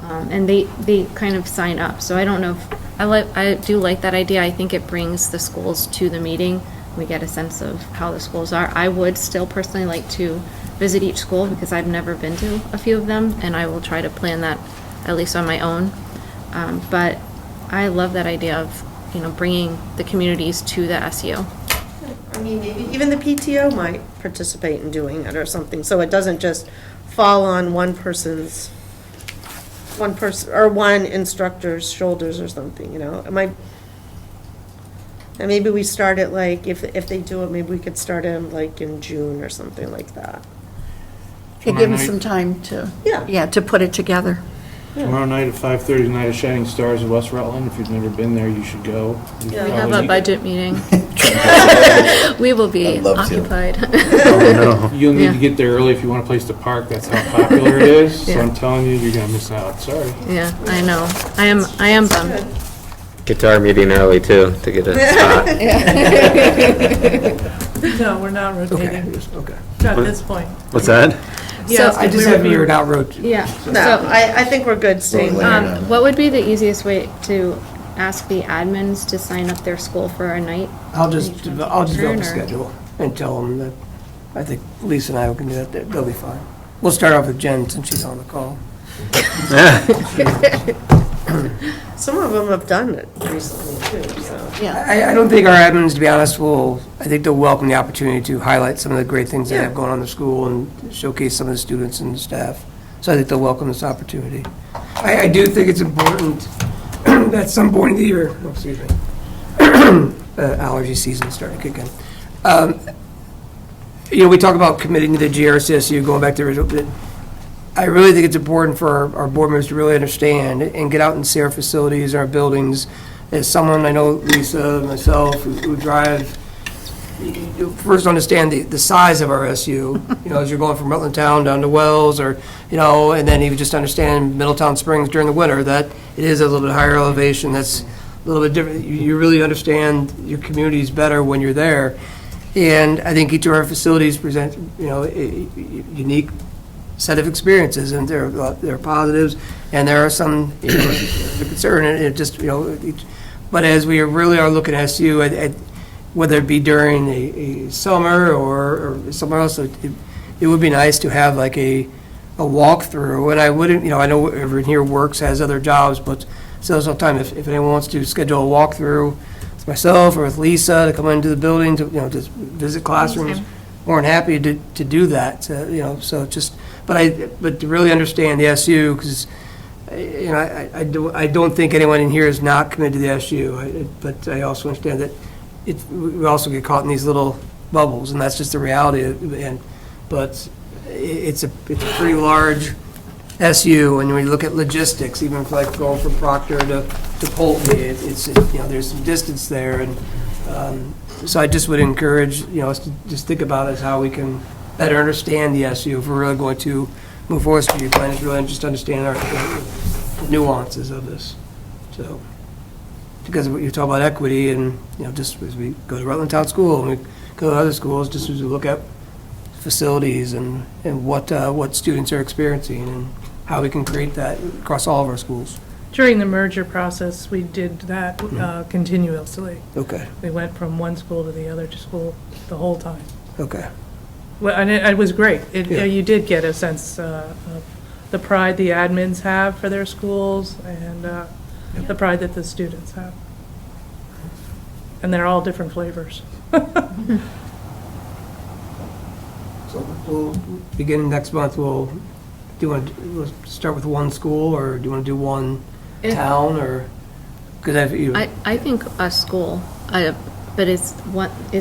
and they kind of sign up. So I don't know if, I do like that idea. I think it brings the schools to the meeting. We get a sense of how the schools are. I would still personally like to visit each school because I've never been to a few of them, and I will try to plan that at least on my own. But I love that idea of, bringing the communities to the SU. I mean, maybe even the PTO might participate in doing it or something, so it doesn't just fall on one or one instructor's shoulders or something, It might, and maybe we start it like, if they do it, maybe we could start it like in June or something like that. give them some time to, Yeah. to put it together. Tomorrow night at 5:30, Night of Shining Stars in West Rutland. If you've never been there, you should go. We have a budget meeting. We will be I'd love to. occupied. You'll need Yeah. to get there early if you want a place to park. That's how popular it is. So Yeah. I'm telling you, you're gonna miss out. Sorry. Yeah, I know. I am bummed. Get to our meeting early too, to get a spot. No, we're not Okay, rotating okay. at this point. What's that? Yes, I just have you out road. Yeah. No, So, I think we're good staying there. what would be the easiest way to ask the admins to sign up their school for a night? I'll just develop a Turn or- schedule and tell them that, I think Lisa and I can do that, they'll be fine. We'll start off with Jen since she's on the call. Some of them have done it recently too, so. I don't think our admins, to be honest, I think they'll welcome the opportunity to highlight some of the great things they have going on in the school and showcase some of the students and the staff. So I think they'll welcome this opportunity. I do think it's important at some point in the year, excuse me, allergy season starting to kick in. We talk about committing to the GRCSU, going back to the original. I really think it's important for our board members to really understand and get out and see our facilities, our buildings. As someone, I know Lisa, myself, who drive, you first understand the size of our SU, as you're going from Rutland Town down to Wells, or, and then you just understand Middletown Springs during the winter, that it is a little bit higher elevation, that's a little bit different. You really understand your communities better when you're there. And I think each of our facilities present, a unique set of experiences, and there are positives, and there are some concern, and it just, but as we really are looking at SU, whether it be during a summer or somewhere else, it would be nice to have like a walkthrough, and I wouldn't, I know everyone here works, has other jobs, but still sometimes if anyone wants to schedule a walkthrough with myself or with Lisa to come into the building to, just visit classrooms, more than happy to do that, so just, but to really understand the SU, because, I don't think anyone in here is not committed to the SU, but I also understand that we also get caught in these little bubbles, and that's just the reality, but it's a pretty large SU, and when you look at logistics, even for like going from Proctor to Pulte, it's there's some distance there, and so I just would encourage, us to just think about it as how we can better understand the SU if we're really going to move forward with your plan, is really just understand the nuances of this. So, because you talk about equity, and just as we go to Rutland Town School and we go to other schools, just as we look at facilities and what students are experiencing and how we can create that across all of our schools. During the merger process, we did that continuously. Okay. We went from one school to the other school the whole time. Okay. Well, and it was great. Yeah. You did get a sense of the pride the admins have for their schools and the pride that the students have. And they're all different flavors. So we'll begin next month, we'll do you want to start with one school, or do you want to do one town, or? Because I think a school, but is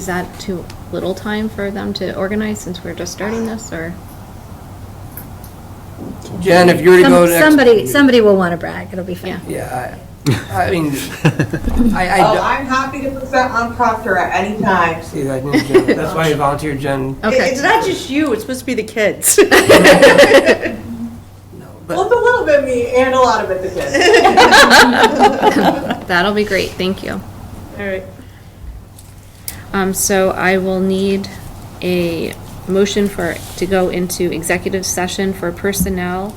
that too little time for them to organize since we're just starting this, or? Jen, if you were to go next. Somebody will want to brag, it'll be fun. Yeah, I mean, I'm happy to present on Proctor at any time. See, I knew Jen. That's why I volunteered Jen. Okay. It's not just you, it's supposed to be the kids. Well, it's a little bit me and a lot of it the kids. That'll be great, thank you. All right. So I will need a motion to go into executive session for personnel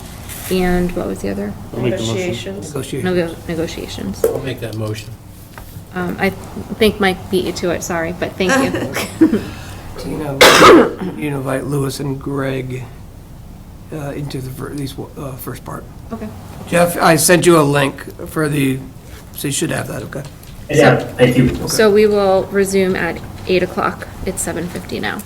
and what was the other? I'll make the motion. Negotiations. Negotiations. I'll make that motion. I think Mike beat you to it, sorry, but thank you. Tina, you invite Lewis and Greg into these first part. Okay. Jeff, I sent you a link for so you should have that, okay? Yeah, thank you. So we will resume at 8 o'clock. It's 7:50 now.